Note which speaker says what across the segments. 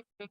Speaker 1: Anyway,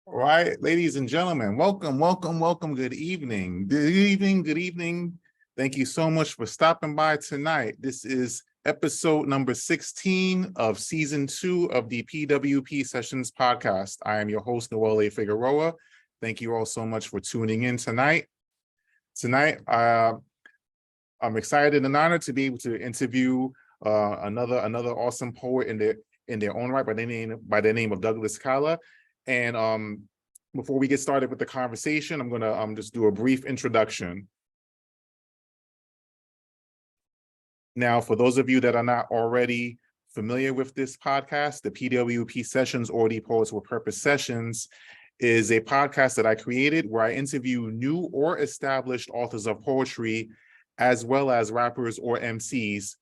Speaker 2: All right, ladies and gentlemen, welcome, welcome, welcome. Good evening. Good evening. Good evening. Thank you so much for stopping by tonight. This is episode number 16 of season 2 of the P.W.P Sessions podcast. I am your host, Noel A. Figueroa. Thank you all so much for tuning in tonight. Tonight, I'm excited and honored to be able to interview another awesome poet in their own right by the name of Douglas Cala. And before we get started with the conversation, I'm gonna just do a brief introduction. Now, for those of you that are not already familiar with this podcast, the P.W.P Sessions, or the Poets with Purpose Sessions, is a podcast that I created where I interview new or established authors of poetry, as well as rappers or MCs.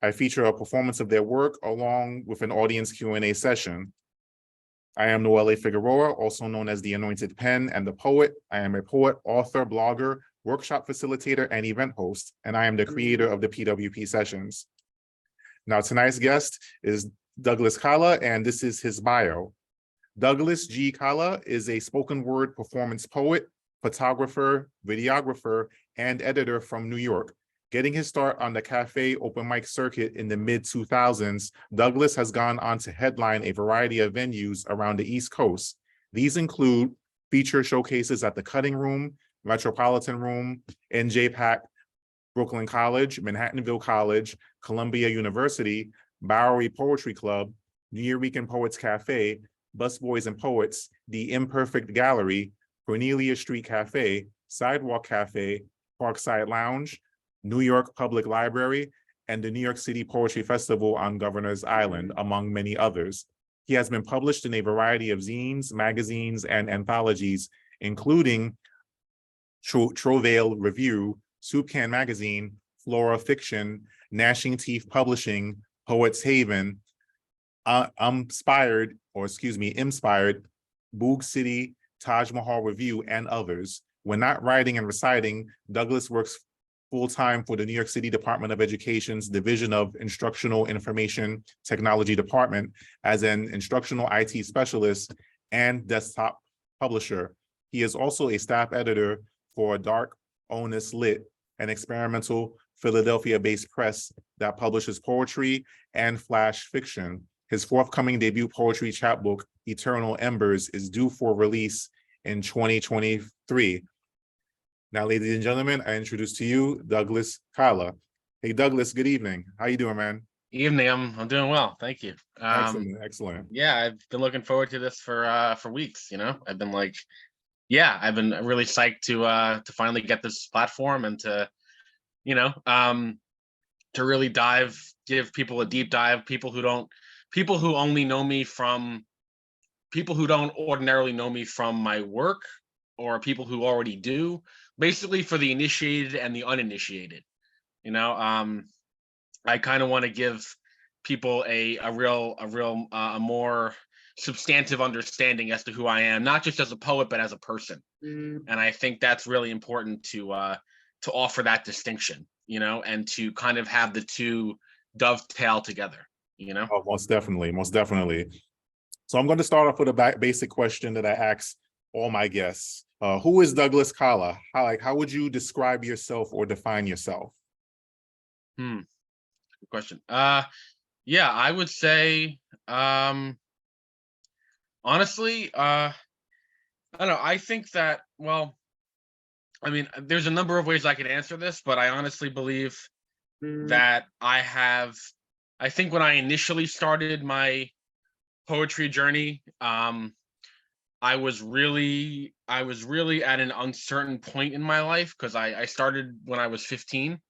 Speaker 2: I feature a performance of their work along with an audience Q&A session. I am Noel A. Figueroa, also known as the Anointed Pen and the Poet. I am a poet, author, blogger, workshop facilitator, and event host, and I am the creator of the P.W.P Sessions. Now, tonight's guest is Douglas Cala, and this is his bio. Douglas G. Cala is a spoken word performance poet, photographer, videographer, and editor from New York. Getting his start on the cafe open mic circuit in the mid-2000s, Douglas has gone on to headline a variety of venues around the East Coast. These include feature showcases at the Cutting Room, Metropolitan Room, NJPAC, Brooklyn College, Manhattanville College, Columbia University, Bowery Poetry Club, Nuyorican Poets Cafe, Busboys and Poets, The Imperfect Gallery, Cornelia Street Cafe, Sidewalk Cafe, Parkside Lounge, New York Public Library, and the New York City Poetry Festival on Governor's Island, among many others. He has been published in a variety of zines, magazines, and anthologies, including Travail Review, Soup Can Magazine, Flora Fiction, Gnashing Teeth Publishing, Poets Haven, Inspired, Boog City, Taj Mahal Review, and others. When not writing and reciting, Douglas works full-time for the New York City Department of Education's Division of Instructional Information Technology Department as an instructional IT specialist and desktop publisher. He is also a staff editor for Dark Onus Lit, an experimental Philadelphia-based press that publishes poetry and flash fiction. His forthcoming debut poetry chapbook, Eternal Embers, is due for release in 2023. Now, ladies and gentlemen, I introduce to you Douglas Cala. Hey, Douglas, good evening. How you doing, man?
Speaker 3: Evening, I'm doing well, thank you.
Speaker 2: Excellent.
Speaker 3: Yeah, I've been looking forward to this for weeks. I've been I've been really psyched to finally get this platform and to really give people a deep dive. People who don't ordinarily know me from my work, or people who already do. Basically, for the initiated and the uninitiated. I kind of want to give people a more substantive understanding as to who I am, not just as a poet, but as a person. And I think that's really important to offer that distinction, and to kind of have the two dovetail together,
Speaker 2: Oh, most definitely. So I'm going to start off with a basic question that I ask all my guests. Who is Douglas Cala? How would you describe yourself or define yourself?
Speaker 3: Good question. Yeah, I would say, honestly, I don't know. I think that, there's a number of ways I could answer this, but I honestly believe that I think when I initially started my poetry journey, I was really at an uncertain point in my life because I started when I was 15.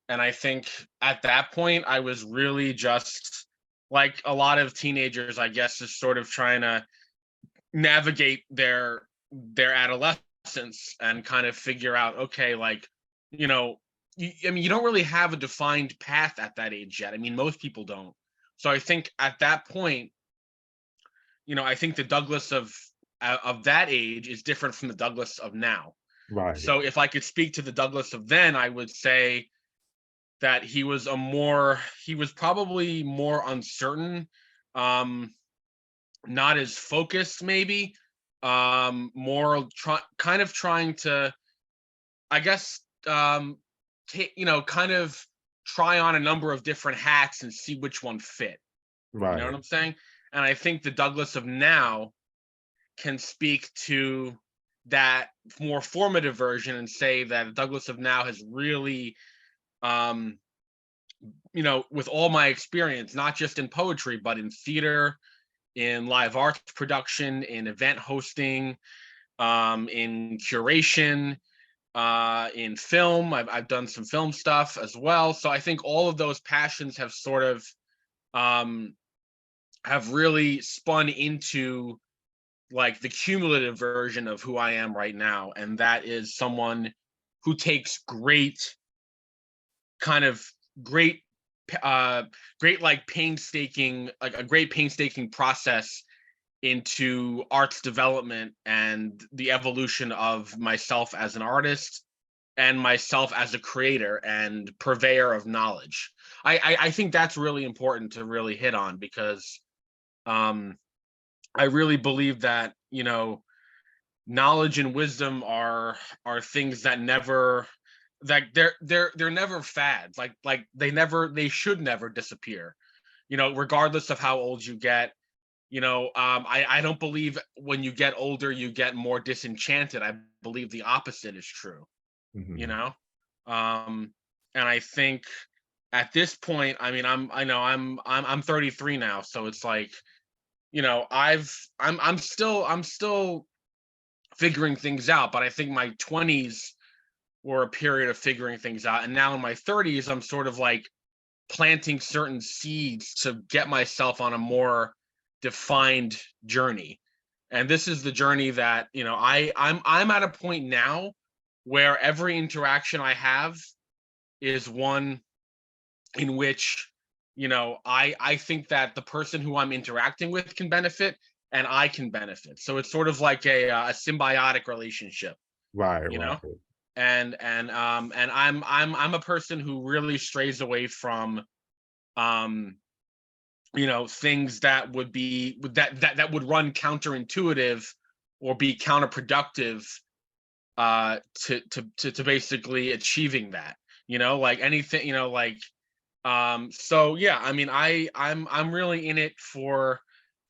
Speaker 3: And I think at that point, I was really just like a lot of teenagers, I guess, just sort of trying to navigate their adolescence and kind of figure out, okay, like, you know, I mean, you don't really have a defined path at that age yet. I mean, most people don't. So I think at that point, I think the Douglas of that age is different from the Douglas of now.
Speaker 2: Right.
Speaker 3: So if I could speak to the Douglas of then, I would say that he was probably more uncertain, not as focused, maybe, kind of trying to, I guess, kind of try on a number of different hats and see which one fit.
Speaker 2: Right.
Speaker 3: You know what I'm saying? And I think the Douglas of now can speak to that more formative version and say that Douglas of now has really, with all my experience, not just in poetry, but in theater, in live arts production, in event hosting, in curation, in film. I've done some film stuff as well. So I think all of those passions have sort of have really spun into like the cumulative version of who I am right now. And that is someone who takes great like painstaking, like a great painstaking process into arts development and the evolution of myself as an artist and myself as a creator and purveyor of knowledge. I think that's really important to really hit on because I really believe that, knowledge and wisdom are things that never, like they're never fads. Like they should never disappear, regardless of how old you get. I don't believe when you get older you get more disenchanted. I believe the opposite is true.
Speaker 2: Mhm.
Speaker 3: And I think at this point, I mean, I'm 33 now, so it's like, I'm still figuring things out, but I think my 20s were a period of figuring things out, and now in my 30s I'm sort of like planting certain seeds to get myself on a more defined journey. And this is the journey that, I'm at a point now where every interaction I have is one in which, I think that the person who I'm interacting with can benefit and I can benefit. So it's sort of like a symbiotic relationship,
Speaker 2: Right.
Speaker 3: you
Speaker 2: Right.
Speaker 3: know? And I'm a person who really strays away from things that would be that would run counterintuitive or be counterproductive to basically achieving that, like anything, so yeah, I mean, I'm really in it for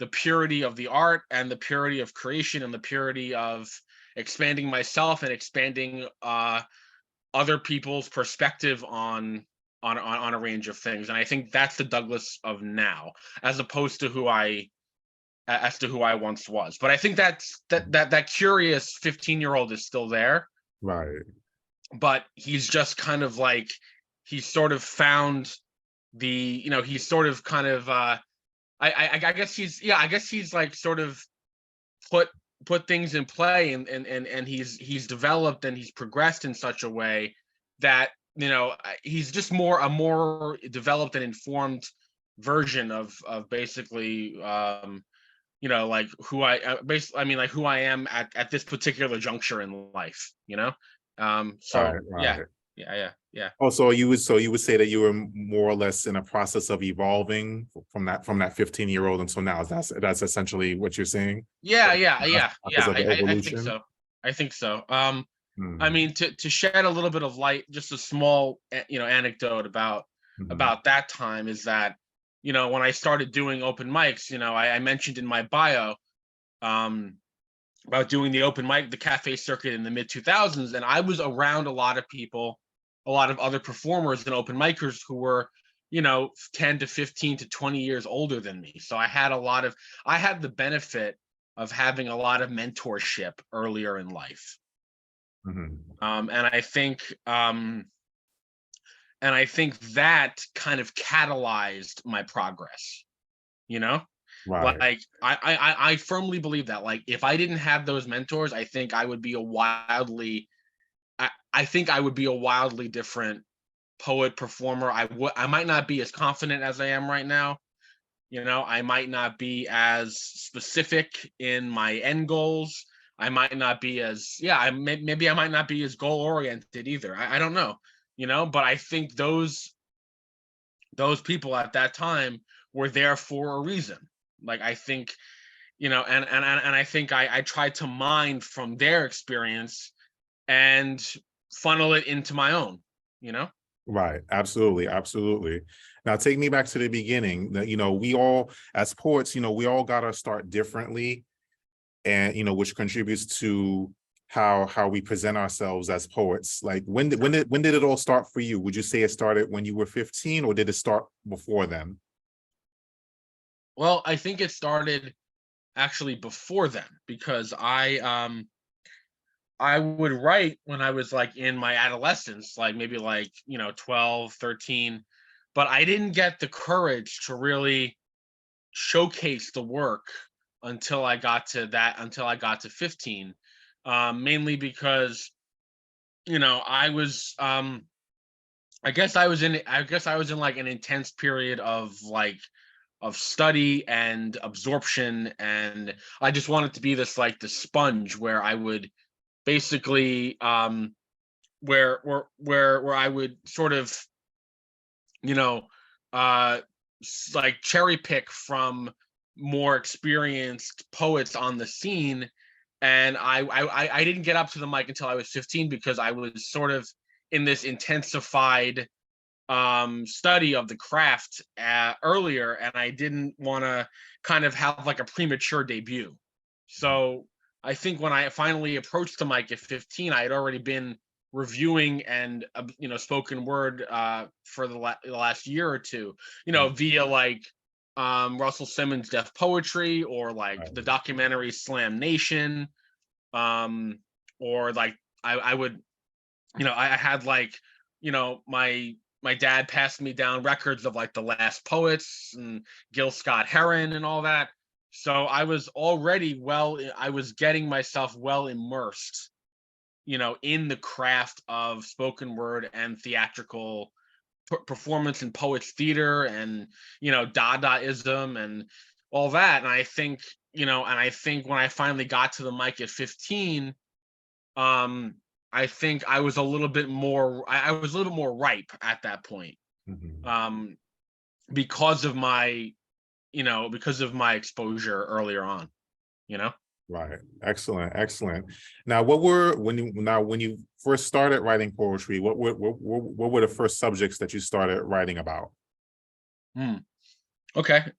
Speaker 3: the purity of the art and the purity of creation and the purity of expanding myself and expanding other people's perspective on a range of things. And I think that's the Douglas of now, as opposed to who I once was. But I think that curious 15-year-old is still there,
Speaker 2: Right.
Speaker 3: but he's just kind of like, he's sort of found he's sort of kind of I guess I guess he's like sort of put things in play, and he's developed and he's progressed in such a way that, he's just a more developed and informed version of basically, like who I mean, like who I am at this particular juncture in life, so
Speaker 2: Right.
Speaker 3: yeah,
Speaker 2: Right.
Speaker 3: yeah.
Speaker 2: Oh, so you would say that you were more or less in a process of evolving from that 15-year-old until now. That's essentially what you're saying?
Speaker 3: Yeah,
Speaker 2: Process of
Speaker 3: I think
Speaker 2: evolution?
Speaker 3: so. I think so. I
Speaker 2: Mm.
Speaker 3: mean, to shed a little bit of light, just a small, anecdote
Speaker 2: Mhm.
Speaker 3: about that time is that, when I started doing open mics, I mentioned in my bio, um, about doing the open mic, the cafe circuit in the mid 2000s, and I was around a lot of people, a lot of other performers and open micers who were 10 to 15 to 20 years older than me. So I had the benefit of having a lot of mentorship earlier in life.
Speaker 2: Mhm.
Speaker 3: And I think that kind of catalyzed my progress, you know?
Speaker 2: Right.
Speaker 3: Like I firmly believe that. Like if I didn't have those mentors, I think I would be I think I would be a wildly different poet performer. I might not be as confident as I am right now. I might not be as specific in my end goals. I might not be as maybe I might not be as goal oriented either. I don't know, but I think those people at that time were there for a reason. Like I think, and I think I tried to mine from their experience and funnel it into my own, you know?
Speaker 2: Right. Absolutely. Absolutely. Now take me back to the beginning. We all, as poets, we all got to start differently, and which contributes to how we present ourselves as poets. Like when did it all start for you? Would you say it started when you were 15, or did it start before then?
Speaker 3: Well, I think it started actually before then because I would write when I was like in my adolescence, like maybe like, 12, 13, but I didn't get the courage to really showcase the work until I got to 15. Mainly because, I was I guess I was in like an intense period of study and absorption, and I just wanted to be the sponge where I would basically where I would sort of you know uh like cherry pick from more experienced poets on the scene, and I didn't get up to the mic until I was 15 because I was sort of in this intensified study of the craft earlier, and I didn't want to kind of have like a premature debut. So I think when I finally approached the mic at 15, I had already been reviewing and spoken word for the last year or two, via like Russell Simmons' Deaf Poetry, or like
Speaker 2: Right.
Speaker 3: the documentary Slam Nation, um, or like I would I had like my dad passed me down records of like the Last Poets and Gil Scott Heron and all that. So I was getting myself well immersed, in the craft of spoken word and theatrical performance and poets theater, and Dadaism and all that. And I think when I finally got to the mic at 15, um I think I was a little bit more I was a little bit more ripe at that point,
Speaker 2: Mhm.
Speaker 3: um because of my exposure earlier on, you know
Speaker 2: Right. Excellent. Excellent. Now, when you first started writing poetry, what were the first subjects that you started writing about?
Speaker 3: Hmm. Okay.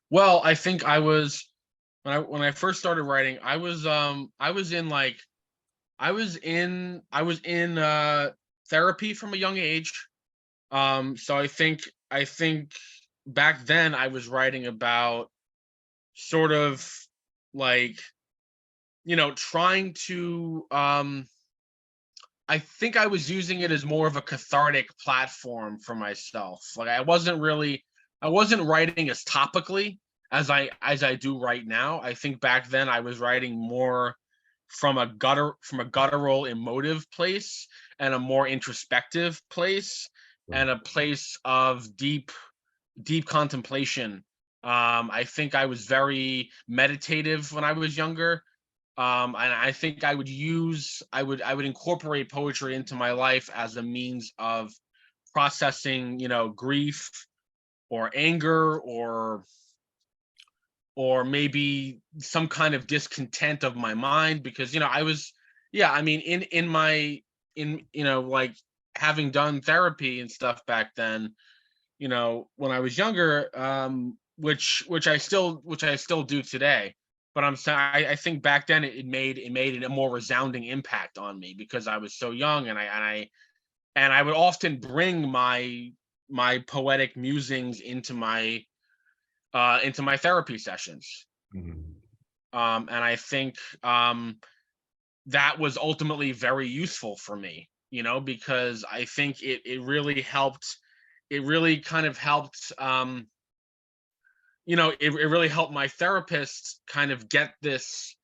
Speaker 3: Well, I think I was when I first started writing, I was in like I was in therapy from a young age. So I think back then I was writing about sort of like, trying to I think I was using it as more of a cathartic platform for myself. Like I wasn't writing as topically as I do right now. I think back then I was writing more from a guttural emotive place, and a more introspective place,
Speaker 2: Right.
Speaker 3: and a place of deep contemplation. I think I was very meditative when I was younger. And I think I would incorporate poetry into my life as a means of processing, grief or anger, or maybe some kind of discontent of my mind, because I was yeah, I mean, in my in like having done therapy and stuff back then, when I was younger, which I still do today. But I'm saying I think back then it made a more resounding impact on me because I was so young, and I would often bring my poetic musings into my therapy sessions.
Speaker 2: Mhm.
Speaker 3: And I think that was ultimately very useful for me, because I think it really helped. It really kind of helped. It really helped my therapist kind of get this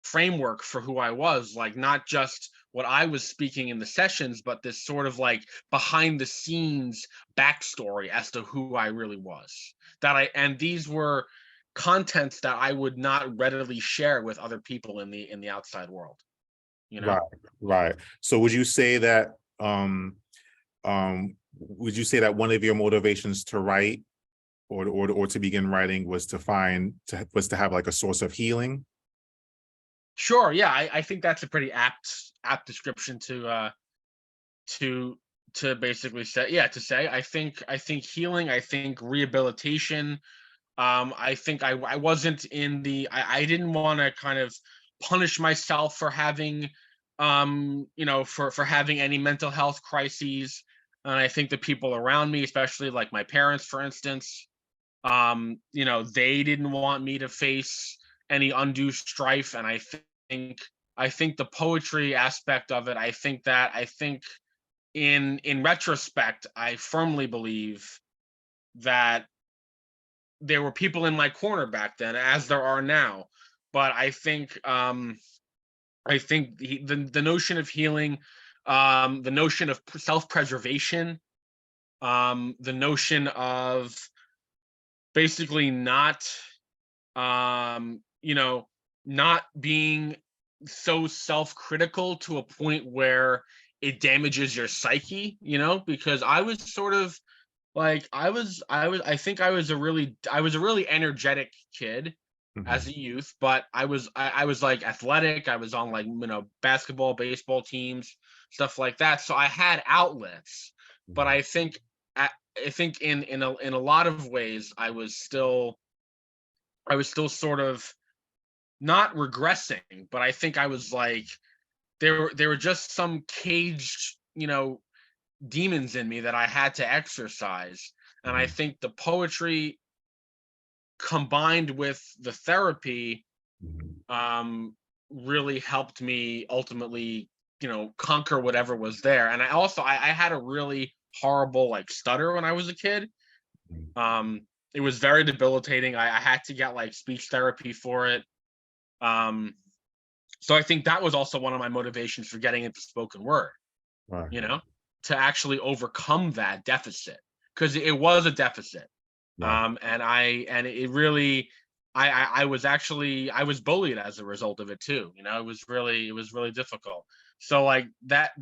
Speaker 3: framework for who I was, like not just what I was speaking in the sessions, but this sort of like behind the scenes backstory as to who I really was. And these were contents that I would not readily share with other people in the outside world.
Speaker 2: Right, right. So would you say that one of your motivations to write or to begin writing was to have like a source of healing?
Speaker 3: Sure, yeah, I think that's a pretty apt description to basically say, yeah, to say I think healing, I think rehabilitation. I think I wasn't in the I didn't want to kind of punish myself for having for having any mental health crises. And I think the people around me, especially like my parents, for instance, they didn't want me to face any undue strife. And think I think the poetry aspect of it, I think in retrospect, I firmly believe that there were people in my corner back then, as there are now. But I think the notion of healing, the notion of self-preservation, the notion of basically um, you know, not being so self-critical to a point where it damages your psyche, because I was sort of like I was a really energetic kid as
Speaker 2: Mhm.
Speaker 3: a youth, but I was like athletic. I was on like basketball, baseball teams, stuff like that. So I had outlets, but
Speaker 2: Mhm.
Speaker 3: I think in a lot of ways I was still sort of not regressing, but I think I was like there were just some caged, demons in me that I had to exercise. And I
Speaker 2: Mhm.
Speaker 3: think the poetry combined with the therapy
Speaker 2: Mhm.
Speaker 3: um, really helped me ultimately, conquer whatever was there. And I had a really horrible like stutter when I was a kid.
Speaker 2: Mhm.
Speaker 3: Um, it was very debilitating. I had to get like speech therapy for it. Um, so I think that was also one of my motivations for getting into spoken word,
Speaker 2: Right.
Speaker 3: you know, to actually overcome that deficit, because it was a deficit.
Speaker 2: Right.
Speaker 3: And it really, I was bullied as a result of it too. It was really difficult. So like that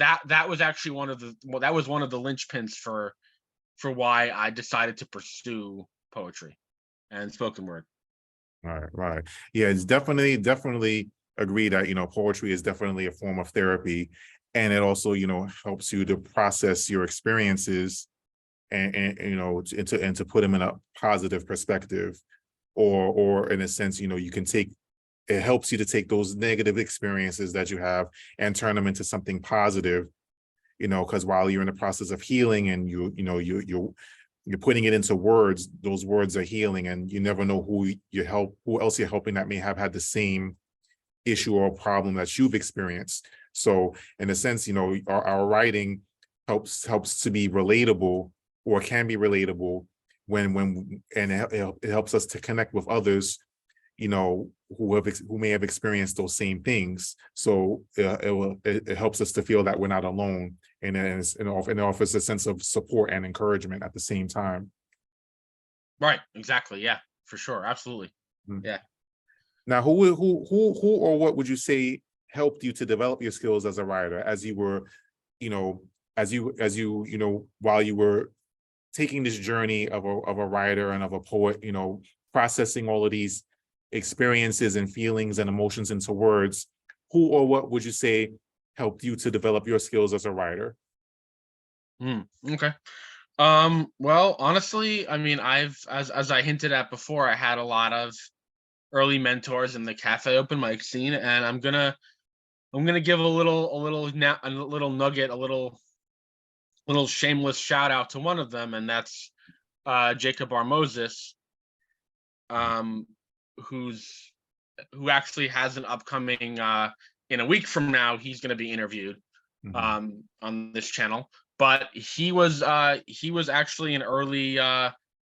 Speaker 3: was actually that was one of the linchpins for why I decided to pursue poetry and spoken word.
Speaker 2: Right, right. Yeah, it's definitely agree that, poetry is definitely a form of therapy. And it also, helps you to process your experiences and to put them in a positive perspective. Or in a sense, you can take it helps you to take those negative experiences that you have and turn them into something positive, because while you're in the process of healing and you're putting it into words, those words are healing, and you never know who else you're helping that may have had the same issue or problem that you've experienced. So in a sense, our writing helps to be relatable, or can be relatable, and it helps us to connect with others, who may have experienced those same things. So it helps us to feel that we're not alone, and it offers a sense of support and encouragement at the same time.
Speaker 3: Right. Exactly. Yeah. For sure. Absolutely.
Speaker 2: Mm.
Speaker 3: Yeah.
Speaker 2: Now, who or what would you say helped you to develop your skills as a writer, as you were, you know, while you were taking this journey of a writer and of a poet, processing all of these experiences and feelings and emotions into words? Who or what would you say helped you to develop your skills as a writer?
Speaker 3: Okay. Well, honestly, I mean, as I hinted at before, I had a lot of early mentors in the cafe open mic scene, and I'm gonna give a little nugget, a little shameless shout out to one of them, and that's Jacob R. Moses, um, who actually has an upcoming in a week from now. He's going to be interviewed on this channel. But he was actually an early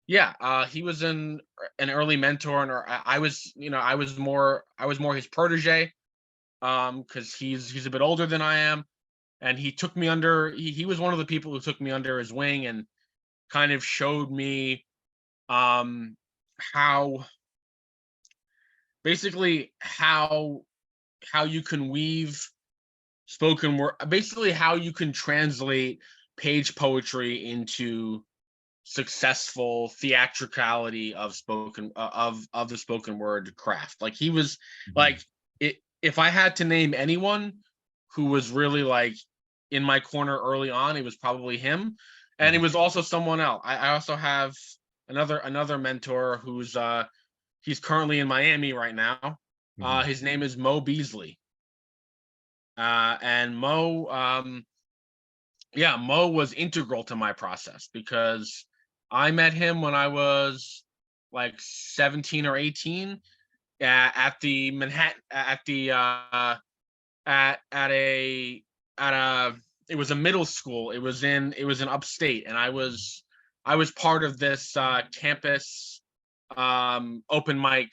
Speaker 3: he was an early mentor, and I was more his protege, because he's a bit older than I am, and he took me under. He was one of the people who took me under his wing and kind of showed me how basically how you can weave spoken word, basically how you can translate page poetry into successful theatricality of the spoken word craft. Like, he was like, if I had to name anyone who was really like in my corner early on, it was probably him. And it was also someone else. I also have another mentor who's he's currently in Miami right now. His name is Mo Beasley. And Mo, Mo was integral to my process, because I met him when I was like 17 or 18 at the Manhattan at a it was a middle school. It was in upstate, and I was part of this campus open mic,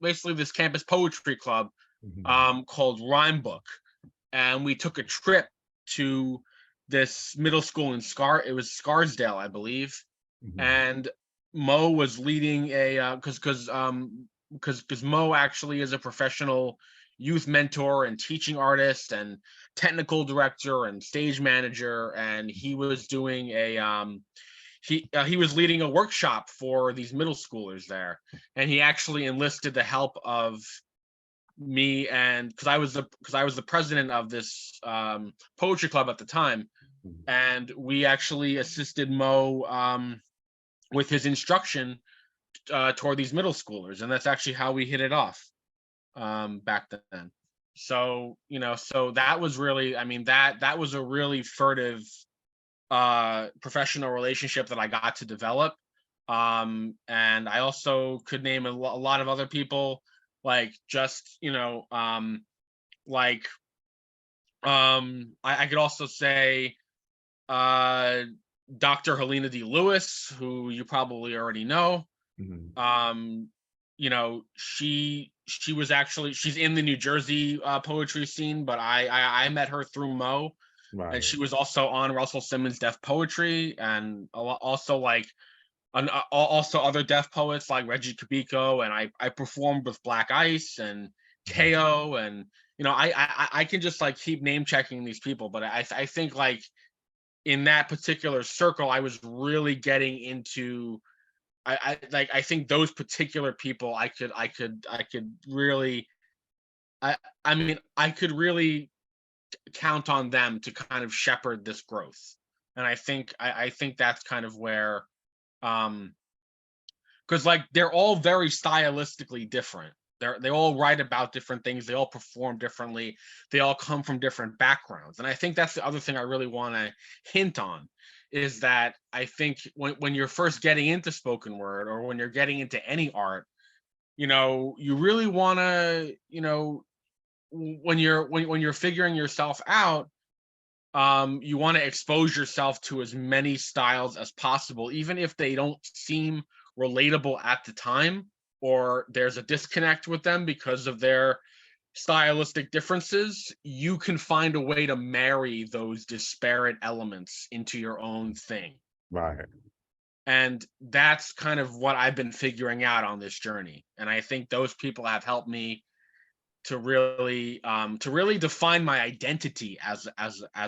Speaker 3: basically this campus poetry club called Rhyme Book, and we took a trip to this middle school in Scarsdale, I believe. And Mo was leading a because Mo actually is a professional youth mentor and teaching artist and technical director and stage manager, and he was doing he was leading a workshop for these middle schoolers there, and he actually enlisted the help of me, and because I was the president of this poetry club at the time, and we actually assisted Mo with his instruction toward these middle schoolers, and that's actually how we hit it off back then. So so that was really, that was a really furtive professional relationship that I got to develop. And I also could name a lot of other people, like just I could also say Dr. Helena D. Lewis, who you probably already know. She was actually, she's in the New Jersey poetry scene, but I met her through Mo. Right. And she was also on Russell Simmons' Deaf Poetry, and also also other deaf poets like Reggie Cabico, and I performed with Black Ice and KO, and I can just like keep name checking these people, but I think like in that particular circle, I was really getting into I think those particular people I could really I could really count on them to kind of shepherd this growth. And I think that's kind of where because like they're all very stylistically different. They all write about different things, they all perform differently, they all come from different backgrounds. And I think that's the other thing I really want to hint on, is that I think when you're first getting into spoken word, or when you're getting into any art, you really want to, when you're figuring yourself out, you want to expose yourself to as many styles as possible, even if they don't seem relatable at the time, or there's a disconnect with them because of their stylistic differences. You can find a way to marry those disparate elements into your own thing.
Speaker 2: Right.
Speaker 3: And that's kind of what I've been figuring out on this journey. And I think those people have helped me to really define my identity as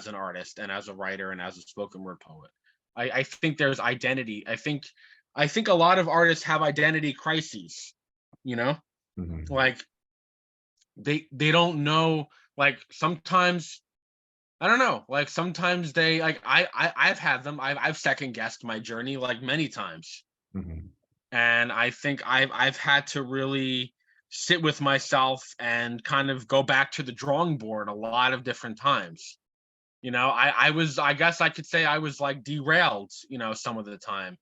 Speaker 3: an artist and as a writer and as a spoken word poet. I think there's identity. I think a lot of artists have identity crises, like they don't know, like sometimes, I don't know, like sometimes they like I've had them. I've second guessed my journey like many times. And I think I've had to really sit with myself and kind of go back to the drawing board a lot of different times. I guess I could say I was like derailed, some of the time.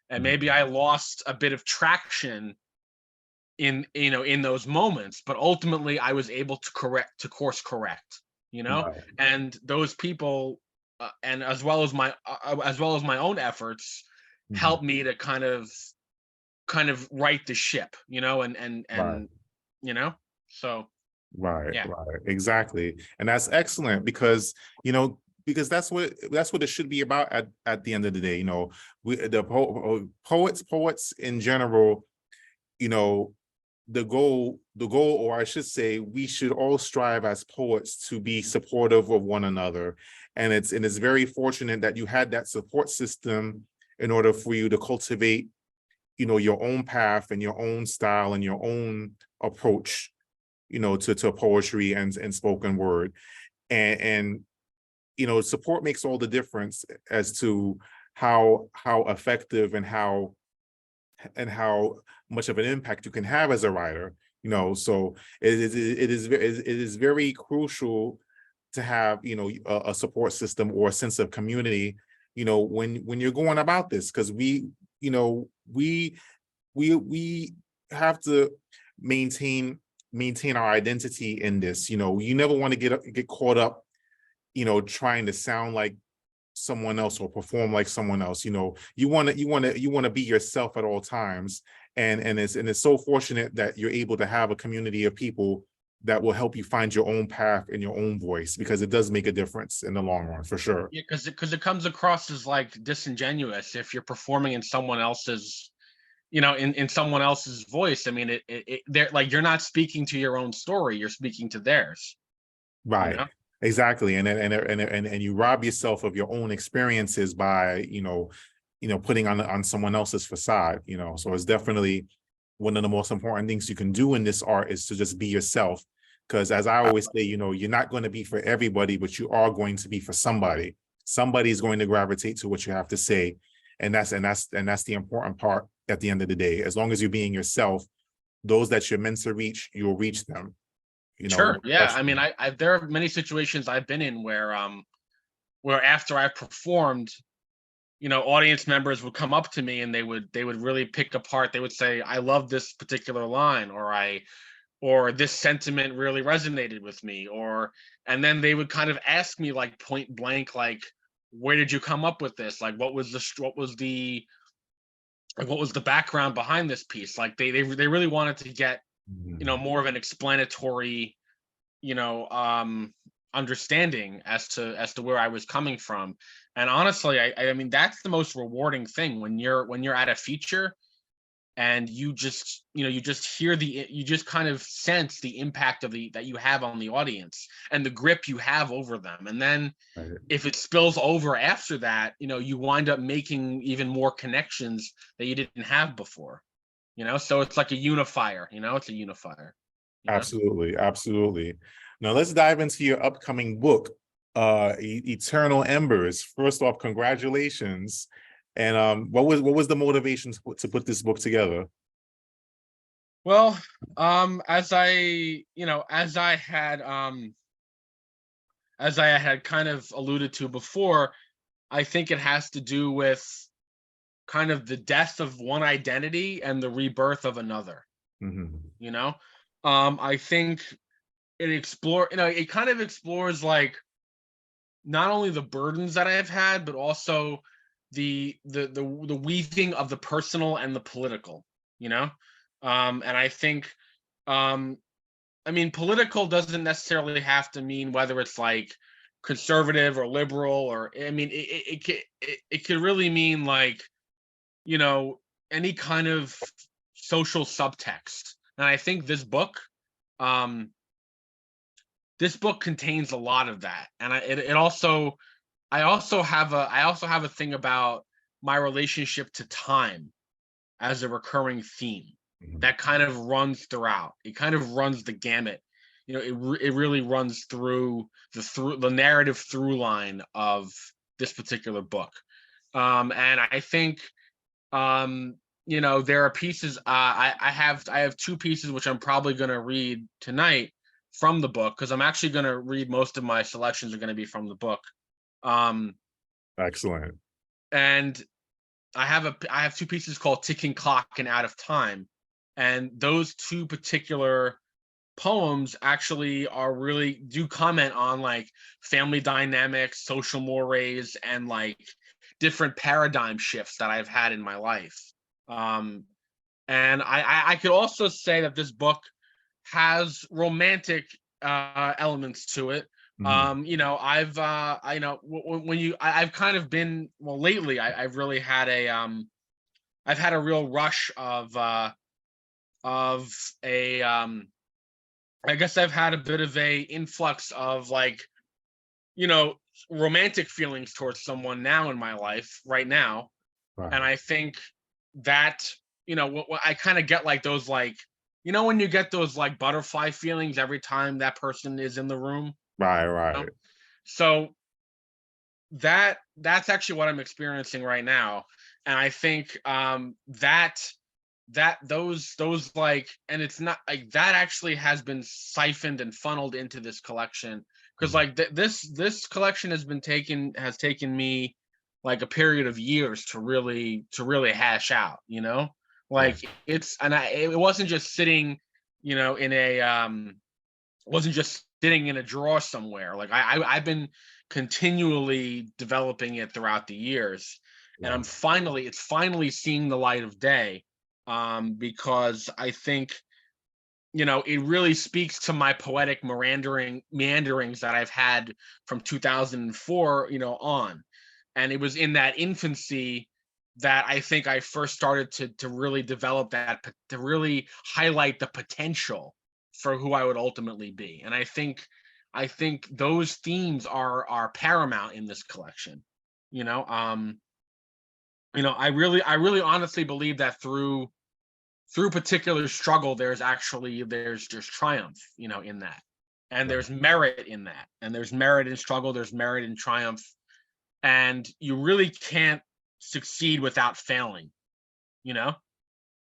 Speaker 3: And maybe I lost a bit of traction in those moments, but ultimately I was able to course correct,
Speaker 2: Right.
Speaker 3: and those people, and as well as my own efforts,
Speaker 2: Mhm.
Speaker 3: helped me to kind of right the ship,
Speaker 2: Right.
Speaker 3: and you know so
Speaker 2: Right,
Speaker 3: yeah.
Speaker 2: right, exactly. And that's excellent because, you know, because that's what it should be about at the end of the day. Poets in general, you know, the goal, or I should say, we should all strive as poets to be supportive of one another. And it's very fortunate that you had that support system in order for you to cultivate, your own path and your own style and your own approach, to poetry and spoken word. And support makes all the difference as to how effective and how much of an impact you can have as a writer. So it is very crucial to have, a support system or a sense of community, when you're going about this, because you know we have to maintain maintain our identity in this. You never want to get caught up, trying to sound like someone else or perform like someone else. You want to be yourself at all times. And it's so fortunate that you're able to have a community of people that will help you find your own path and your own voice, because it does make a difference in the long run, for sure.
Speaker 3: Yeah, because it comes across as like disingenuous if you're performing in someone else's, in someone else's voice. I mean, they're like, you're not speaking to your own story, you're speaking to theirs, you
Speaker 2: Right.
Speaker 3: know
Speaker 2: Exactly. And you rob yourself of your own experiences by, putting on someone else's facade. So it's definitely one of the most important things you can do in this art is to just be yourself. Because as I always say, you're not going to be for everybody, but you are going to be for somebody. Somebody's going to gravitate to what you have to say. And that's the important part at the end of the day. As long as you're being yourself, those that you're meant to reach, you'll reach them.
Speaker 3: Sure.
Speaker 2: No
Speaker 3: Yeah. I mean,
Speaker 2: question.
Speaker 3: I there are many situations I've been in where after I performed, audience members would come up to me and they would really pick apart. They would say, "I love this particular line," or "this sentiment really resonated with me," and then they would kind of ask me like point blank, like, "Where did you come up with this? Like, what was the background behind this piece?" Like they really wanted to get,
Speaker 2: Mhm.
Speaker 3: more of an explanatory, you know um understanding as to where I was coming from. And honestly, I mean, that's the most rewarding thing when you're at a feature, and you just kind of sense the impact that you have on the audience and the grip you have over them. And then
Speaker 2: Right.
Speaker 3: if it spills over after that, you wind up making even more connections that you didn't have before. So it's like a unifier. It's a unifier. you know
Speaker 2: Absolutely, absolutely. Now let's dive into your upcoming book, Eternal Embers. First off, congratulations. And what was the motivation to put this book together?
Speaker 3: Well, as I had kind of alluded to before, I think it has to do with kind of the death of one identity and the rebirth of another.
Speaker 2: Mhm.
Speaker 3: You know, I think it kind of explores like not only the burdens that I've had, but also the weaving of the personal and the political. You know, and I think, um, I mean, political doesn't necessarily have to mean whether it's like conservative or liberal, or I mean, it could really mean like, you know any kind of social subtext. And I think um, this book contains a lot of that. And I also have a thing about my relationship to time as a recurring theme
Speaker 2: Mhm.
Speaker 3: that kind of runs throughout. It kind of runs the gamut. It really runs through the narrative through line of this particular book. And I think, there are pieces. I have two pieces which I'm probably going to read tonight from the book, because I'm actually going to read most of my selections are going to be from the book. Um,
Speaker 2: Excellent.
Speaker 3: and I have two pieces called Ticking Clock and Out of Time. And those two particular poems actually are really do comment on like family dynamics, social mores, and like different paradigm shifts that I've had in my life. Um, and I could also say that this book has romantic elements to it.
Speaker 2: Mhm.
Speaker 3: You know, when I've kind of been, well, lately I've really had I've had a real rush of a I guess I've had a bit of a influx of like, you know, romantic feelings towards someone now in my life right now. And
Speaker 2: Right.
Speaker 3: I think that, you know, what I kind of get like those like, you know, when you get those like butterfly feelings every time that person is in the room,
Speaker 2: Right.
Speaker 3: you know?
Speaker 2: Right.
Speaker 3: So that's actually what I'm experiencing right now. And I think that those like, and it's not like that actually has been siphoned and funneled into this collection, because
Speaker 2: Mhm.
Speaker 3: like this collection has taken me like a period of years to really hash out, you know,
Speaker 2: Right.
Speaker 3: like it wasn't just sitting, you know, in a wasn't just sitting in a drawer somewhere. Like I've been continually developing it throughout the years, and
Speaker 2: Right.
Speaker 3: it's finally seeing the light of day, because I think, you know, it really speaks to my poetic meanderings that I've had from 2004, you know, on. And it was in that infancy that I think I first started to really develop to really highlight the potential for who I would ultimately be. And I think those themes are paramount in this collection. You know, I really honestly believe that through particular struggle, there's triumph, you know, in that. And
Speaker 2: Right.
Speaker 3: there's merit in that. And there's merit in struggle, there's merit in triumph. And you really can't succeed without failing, you know?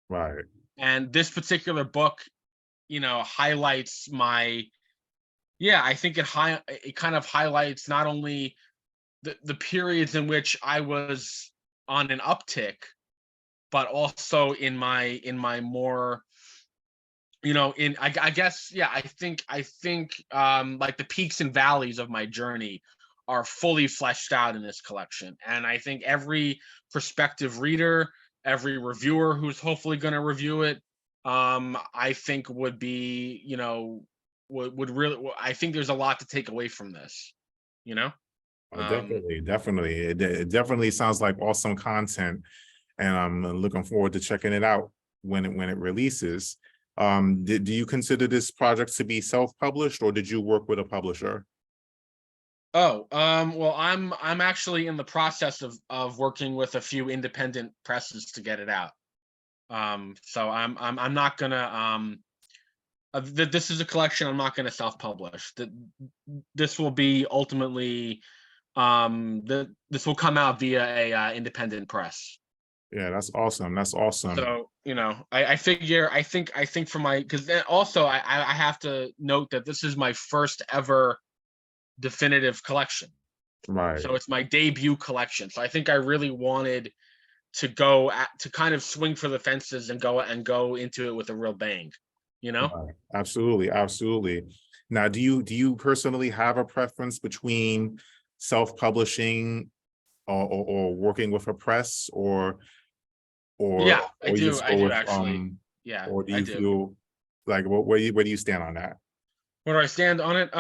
Speaker 2: Right.
Speaker 3: And this particular book, you know, highlights my yeah, I think it kind of highlights not only the periods in which I was on an uptick, but also in my more, you know, I guess, yeah, I think like the peaks and valleys of my journey are fully fleshed out in this collection. And I think every prospective reader, every reviewer who's hopefully going to review it, I think would be, you know, would really, I think there's a lot to take away from this, you know. um
Speaker 2: Definitely. Definitely. It definitely sounds like awesome content, and I'm looking forward to checking it out when it releases. Do you consider this project to be self-published, or did you work with a publisher?
Speaker 3: Oh, well, I'm actually in the process of working with a few independent presses to get it out. So I'm not gonna this is a collection I'm not gonna self-publish. This will be ultimately this will come out via a independent press.
Speaker 2: Yeah, that's awesome. That's awesome.
Speaker 3: So, you know, I figure I think for my, because then also I have to note that this is my first ever definitive collection.
Speaker 2: Right.
Speaker 3: So it's my debut collection. So I think I really wanted to kind of swing for the fences and go into it with a real bang, you know?
Speaker 2: Right. Absolutely. Absolutely. Now, do you personally have a preference between self-publishing or working with a press, or
Speaker 3: Yeah,
Speaker 2: or you just
Speaker 3: I
Speaker 2: go
Speaker 3: do
Speaker 2: with
Speaker 3: actually. Yeah,
Speaker 2: or do
Speaker 3: I
Speaker 2: you
Speaker 3: do.
Speaker 2: feel like where do you stand on that?
Speaker 3: Where do I stand on it?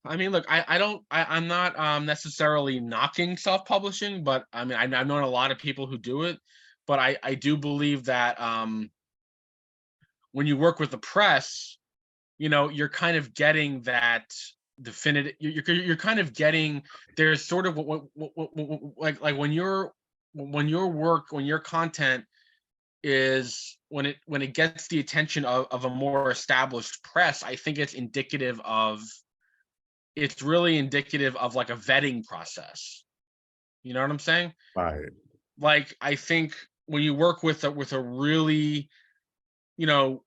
Speaker 3: I mean, look, I don't, I'm not necessarily knocking self-publishing, but I mean, I've known a lot of people who do it, but I do believe that when you work with the press, you know, you're kind of getting that definitive. You're kind of getting, there's sort of like when your content is, when it gets the attention of a more established press, I think it's really indicative of like a vetting process. You know what I'm saying?
Speaker 2: Right.
Speaker 3: Like I think when you work with a really, you know,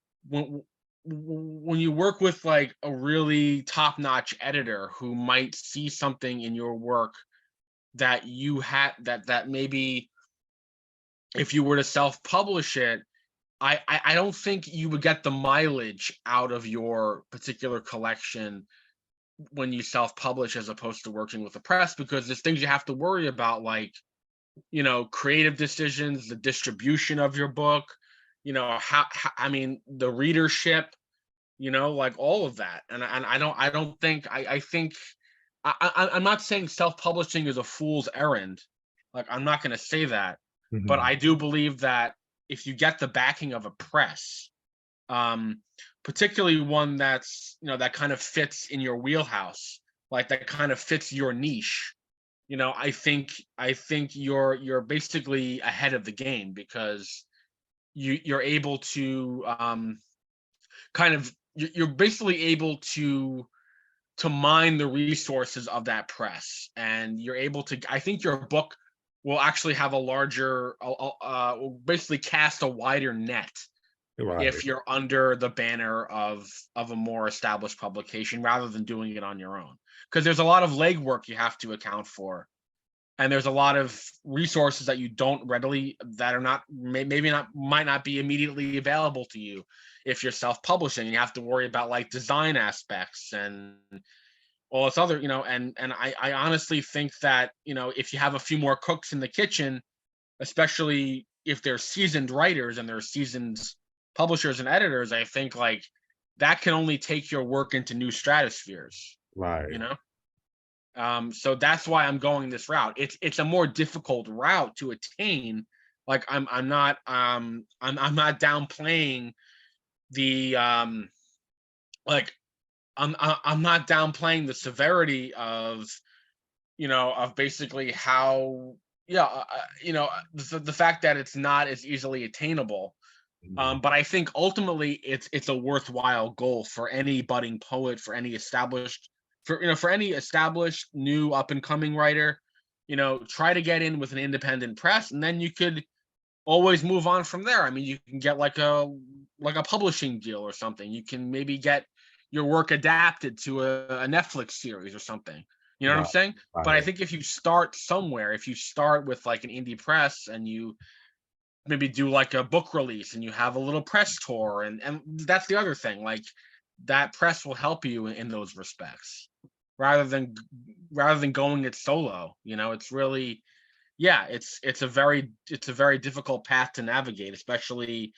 Speaker 3: when you work with like a really top-notch editor who might see something in your work that you had that maybe if you were to self-publish it, I don't think you would get the mileage out of your particular collection when you self-publish as opposed to working with the press, because there's things you have to worry about, like, creative decisions, the distribution of your book, how I mean, the readership, like all of that. And I don't think I think I'm not saying self-publishing is a fool's errand. Like, I'm not going to say that, but
Speaker 2: Mhm.
Speaker 3: I do believe that if you get the backing of a press, um, particularly one that's that kind of fits in your wheelhouse, like that kind of fits your niche. I think you're basically ahead of the game, because you're able to kind of you're basically able to mine the resources of that press, and you're able to, I think your book will actually have a larger will basically cast a wider net
Speaker 2: Right.
Speaker 3: if you're under the banner of a more established publication rather than doing it on your own, because there's a lot of legwork you have to account for, and there's a lot of resources that you don't readily that are not maybe not might not be immediately available to you if you're self-publishing, and you have to worry about like design aspects and all this other, and I honestly think that, if you have a few more cooks in the kitchen, especially if they're seasoned writers and they're seasoned publishers and editors, I think like that can only take your work into new stratospheres, you
Speaker 2: Right.
Speaker 3: know? So that's why I'm going this route. It's a more difficult route to attain. Like, I'm not downplaying the like I'm not downplaying the severity of basically how, yeah, the fact that it's not as easily attainable.
Speaker 2: Mhm.
Speaker 3: But I think ultimately it's a worthwhile goal for any budding poet, for any established new up and coming writer. Try to get in with an independent press, and then you could always move on from there. I mean, you can get like a publishing deal or something. You can maybe get your work adapted to a Netflix series or something. You know what I'm
Speaker 2: Right.
Speaker 3: saying? But I
Speaker 2: Right.
Speaker 3: think if you start somewhere, if you start with like an indie press and you maybe do like a book release and you have a little press tour, and that's the other thing, like that press will help you in those respects, rather than going it solo. It's really, yeah, it's a very difficult path to navigate, especially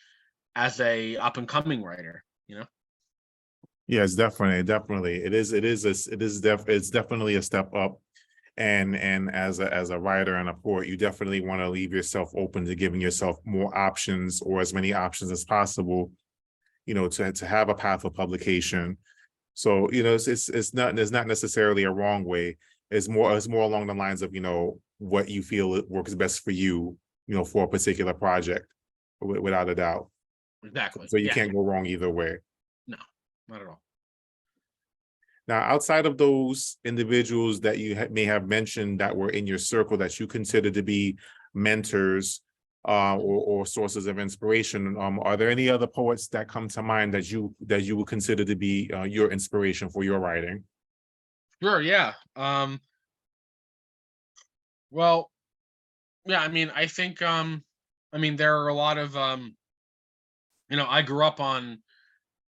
Speaker 3: as a up and coming writer.
Speaker 2: Yes, definitely. It's definitely a step up. And as a writer and a poet, you definitely want to leave yourself open to giving yourself more options, or as many options as possible, to have a path of publication. So, it's not, there's not necessarily a wrong way. It's more along the lines of, what you feel it works best for you, for a particular project, without a doubt.
Speaker 3: Exactly.
Speaker 2: So you
Speaker 3: Yeah.
Speaker 2: can't go wrong either way.
Speaker 3: No, not at all.
Speaker 2: Now, outside of those individuals that you may have mentioned that were in your circle that you consider to be mentors, or sources of inspiration, are there any other poets that come to mind that you would consider to be your inspiration for your writing?
Speaker 3: Sure. Yeah. Well, yeah. I mean, I think. I mean, there are a lot of.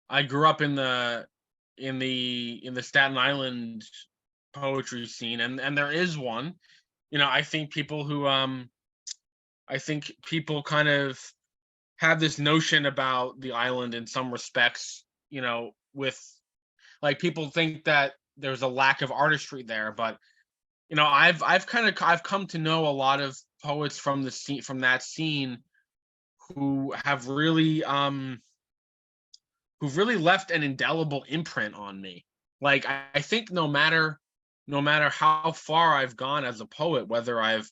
Speaker 3: I grew up in the Staten Island poetry scene, and there is one. I think people kind of have this notion about the island in some respects. With like people think that there's a lack of artistry there, but I've come to know a lot of poets from that scene who have really who've really left an indelible imprint on me. Like, I think no matter how far I've gone as a poet, whether I've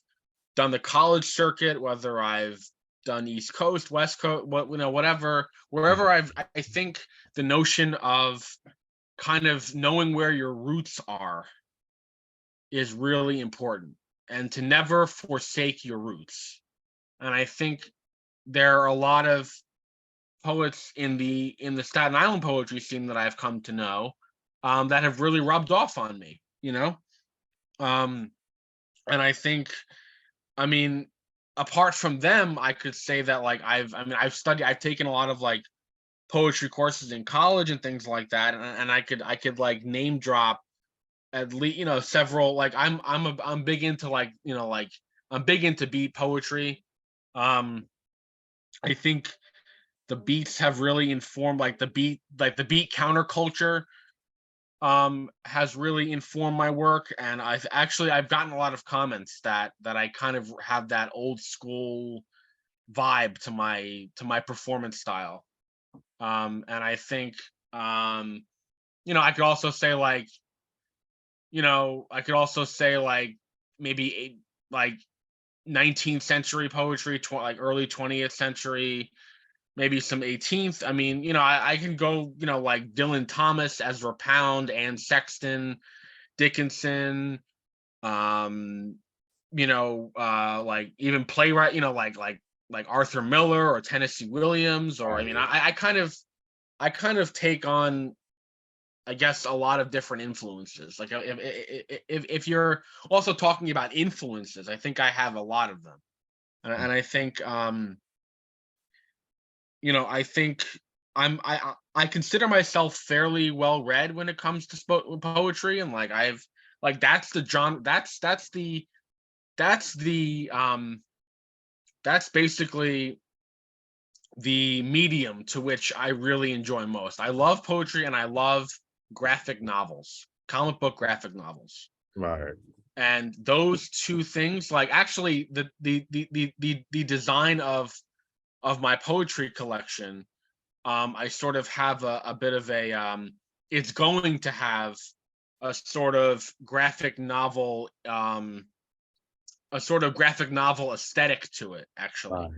Speaker 3: done the college circuit, whether I've done East Coast, West Coast, whatever, wherever I think the notion of kind of knowing where your roots are is really important, and to never forsake your roots. And I think there are a lot of poets in the Staten Island poetry scene that I've come to know, that have really rubbed off on me. Um, And I think, I mean, apart from them, I could say that like I've taken a lot of like poetry courses in college and things like that, and I could like name drop at least, several. Like I'm big into like, like I'm big into beat poetry. um I think the beats have really informed like the beat counterculture has really informed my work, and I've gotten a lot of comments that I kind of have that old school vibe to my performance style. And I think, I could also say like, maybe like 19th century poetry, like early 20th century, maybe some 18th. I mean, I can go, like Dylan Thomas, Ezra Pound, Anne Sexton, Dickinson, um, like even playwright, like Arthur Miller or Tennessee Williams, or I mean,
Speaker 2: Right.
Speaker 3: I kind of take on, I guess, a lot of different influences. Like if you're also talking about influences, I think I have a lot of them, and I think, I think I consider myself fairly well read when it comes to poetry, and like that's the genre, that's the that's basically the medium to which I really enjoy most. I love poetry and I love graphic novels, comic book graphic novels.
Speaker 2: Right.
Speaker 3: And those two things, like actually the design of my poetry collection, I sort of have a bit of a, it's going to have a sort of graphic novel, aesthetic to it, actually.
Speaker 2: Right.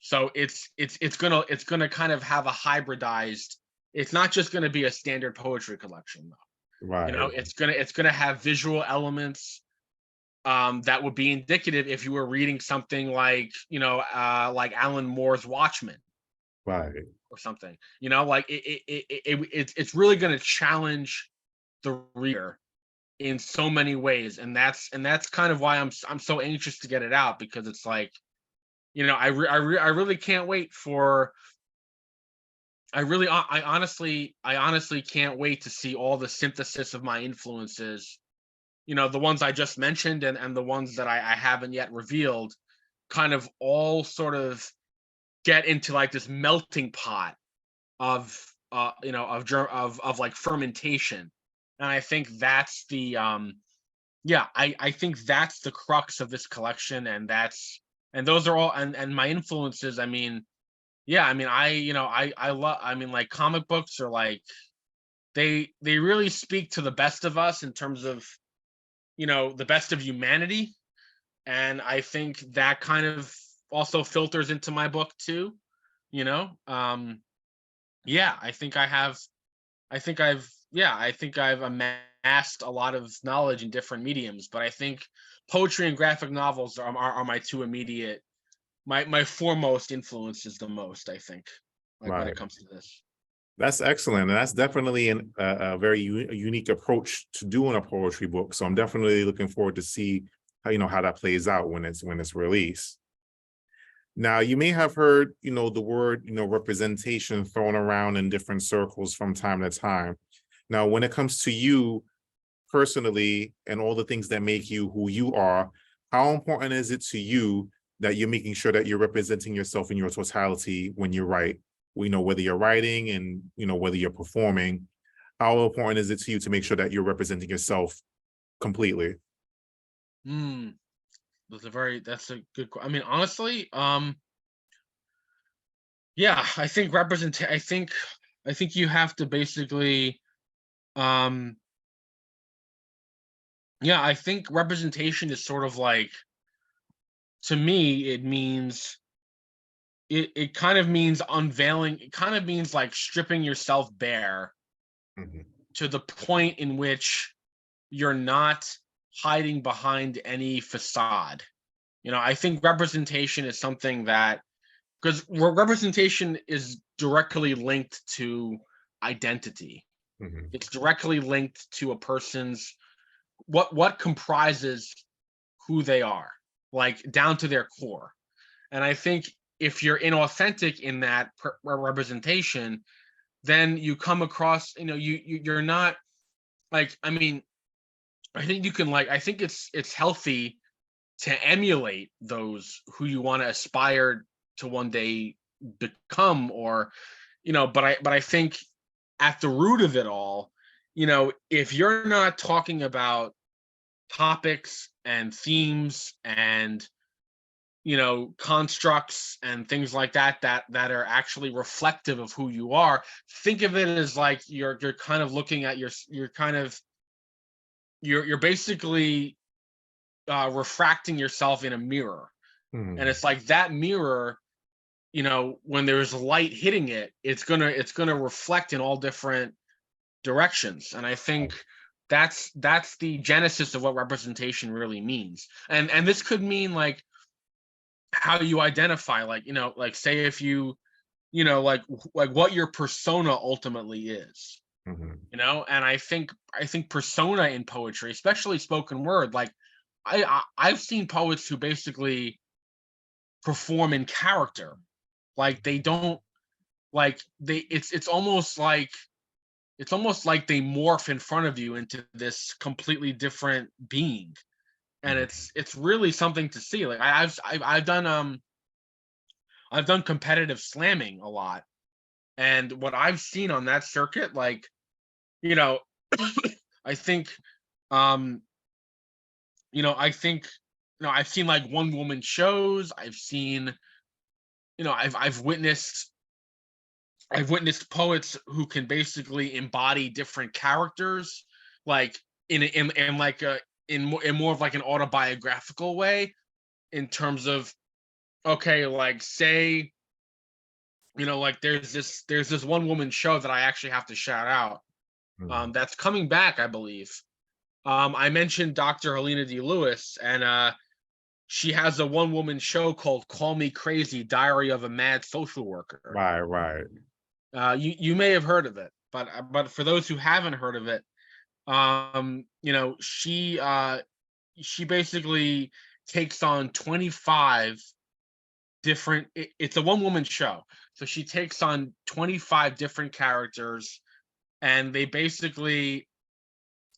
Speaker 3: So it's gonna kind of have a hybridized. It's not just gonna be a standard poetry collection, though.
Speaker 2: Right.
Speaker 3: It's gonna have visual elements, that would be indicative if you were reading something like, like Alan Moore's Watchmen
Speaker 2: Right.
Speaker 3: or something. Like it's really gonna challenge the reader in so many ways, and that's kind of why I'm so anxious to get it out, because it's like, I really can't wait for. I honestly can't wait to see all the synthesis of my influences. The ones I just mentioned, and the ones that I haven't yet revealed, kind of all sort of get into like this melting pot of, of like fermentation. And I think that's the, yeah, I think that's the crux of this collection, and those are all, and my influences. I mean, yeah, I mean, I love, I mean, like comic books are like, they really speak to the best of us in terms of, the best of humanity. And I think that kind of also filters into my book too. you know um yeah, I think I've amassed a lot of knowledge in different mediums, but I think poetry and graphic novels are my two immediate, my foremost influences the most, I think, like when it
Speaker 2: Right.
Speaker 3: comes to this.
Speaker 2: That's excellent, and that's definitely a very unique approach to doing a poetry book. So I'm definitely looking forward to see how how that plays out when it's released. Now, you may have heard the word representation thrown around in different circles from time to time. Now, when it comes to you personally and all the things that make you who you are, how important is it to you that you're making sure that you're representing yourself in your totality when you write? Whether you're writing and whether you're performing, how important is it to you to make sure that you're representing yourself completely?
Speaker 3: Hmm. That's a good. I mean, honestly, yeah, I think you have to basically, um, yeah, I think representation is sort of like, to me, it kind of means unveiling. It kind of means like stripping yourself bare
Speaker 2: Mhm.
Speaker 3: to the point in which you're not hiding behind any facade. I think representation is something that, because representation is directly linked to identity.
Speaker 2: Mhm.
Speaker 3: It's directly linked to a person's, what comprises who they are, like down to their core. And I think if you're inauthentic in that representation, then you come across, you're not like, I mean, I think you can I think it's healthy to emulate those who you want to aspire to one day become, or but I think at the root of it all, if you're not talking about topics and themes and constructs and things like that are actually reflective of who you are, think of it as like you're kind of looking at you're basically refracting yourself in a mirror. And it's like that mirror, when there's light hitting it, it's gonna reflect in all different directions. And I think that's the genesis of what representation really means. And this could mean like how you identify, like say if you like what your persona ultimately is. And I think persona in poetry, especially spoken word, like I've seen poets who basically perform in character. Like they don't like they it's almost like they morph in front of you into this completely different being. And it's really something to see. Like I've done competitive slamming a lot. And what I've seen on that circuit, like, I think I've seen like one woman shows. I've seen, I've witnessed poets who can basically embody different characters, like in like a in more of like an autobiographical way, in terms of, okay, like say, like there's this one woman show that I actually have to shout out, that's coming back, I believe. I mentioned Dr. Helena D. Lewis, and she has a one-woman show called "Call Me Crazy: Diary of a Mad Social Worker."
Speaker 2: Right.
Speaker 3: You may have heard of it, but for those who haven't heard of it, she basically takes on 25 different. It's a one-woman show, so she takes on 25 different characters, and they basically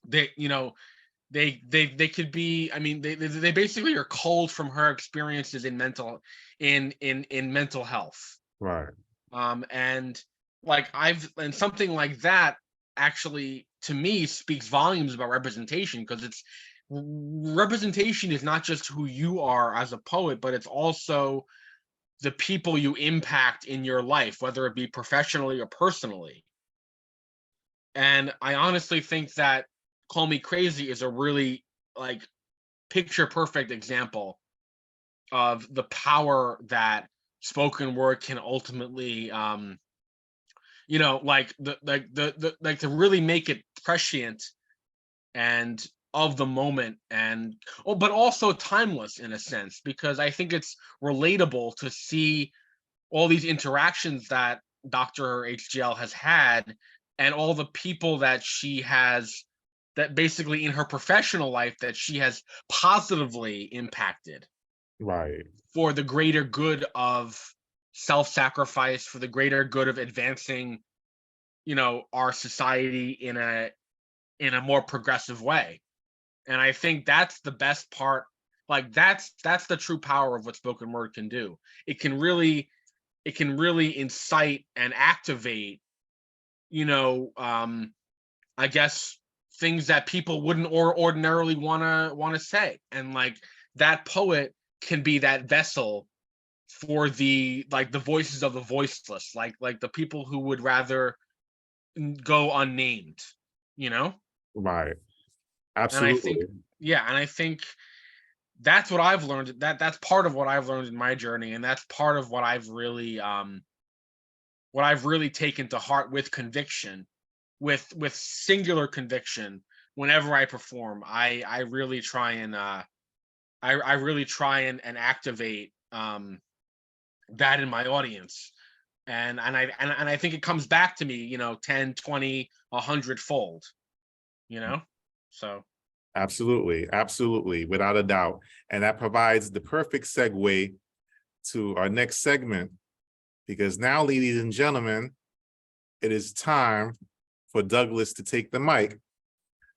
Speaker 3: they could be, I mean, they basically are culled from her experiences in mental health.
Speaker 2: Right.
Speaker 3: And like and something like that actually to me speaks volumes about representation, because representation is not just who you are as a poet, but it's also the people you impact in your life, whether it be professionally or personally. And I honestly think that Call Me Crazy is a really like picture perfect example of the power that spoken word can ultimately like to really make it prescient and of the moment, and but also timeless in a sense, because I think it's relatable to see all these interactions that Dr. HGL has had, and all the people that she has, that basically in her professional life that she has positively impacted
Speaker 2: Right.
Speaker 3: for the greater good of self-sacrifice, for the greater good of advancing, our society in a more progressive way. And I think that's the best part. Like that's the true power of what spoken word can do. It can really incite and activate, I guess, things that people wouldn't or ordinarily want to say. And like that poet can be that vessel for the voices of the voiceless, like the people who would rather go unnamed, you know?
Speaker 2: Right.
Speaker 3: And I think,
Speaker 2: Absolutely.
Speaker 3: yeah, and I think that's what I've learned. That's part of what I've learned in my journey, and that's part of what I've really taken to heart with conviction, with singular conviction. Whenever I perform, I really try and I really try and activate that in my audience. And I think it comes back to me, 10, 20, 100 fold, you know? So
Speaker 2: Absolutely, absolutely, without a doubt. And that provides the perfect segue to our next segment, because now, ladies and gentlemen, it is time for Douglas to take the mic.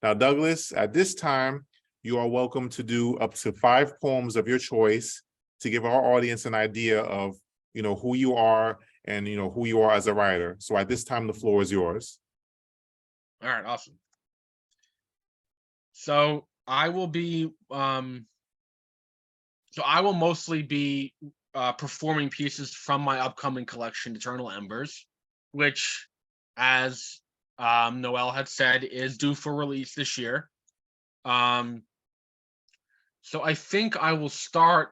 Speaker 2: Now, Douglas, at this time, you are welcome to do up to 5 poems of your choice to give our audience an idea of, who you are and, who you are as a writer. So at this time, the floor is yours.
Speaker 3: All right, awesome. So I will be, mostly be performing pieces from my upcoming collection, Eternal Embers, which, as Noel had said, is due for release this year. So I think I will start.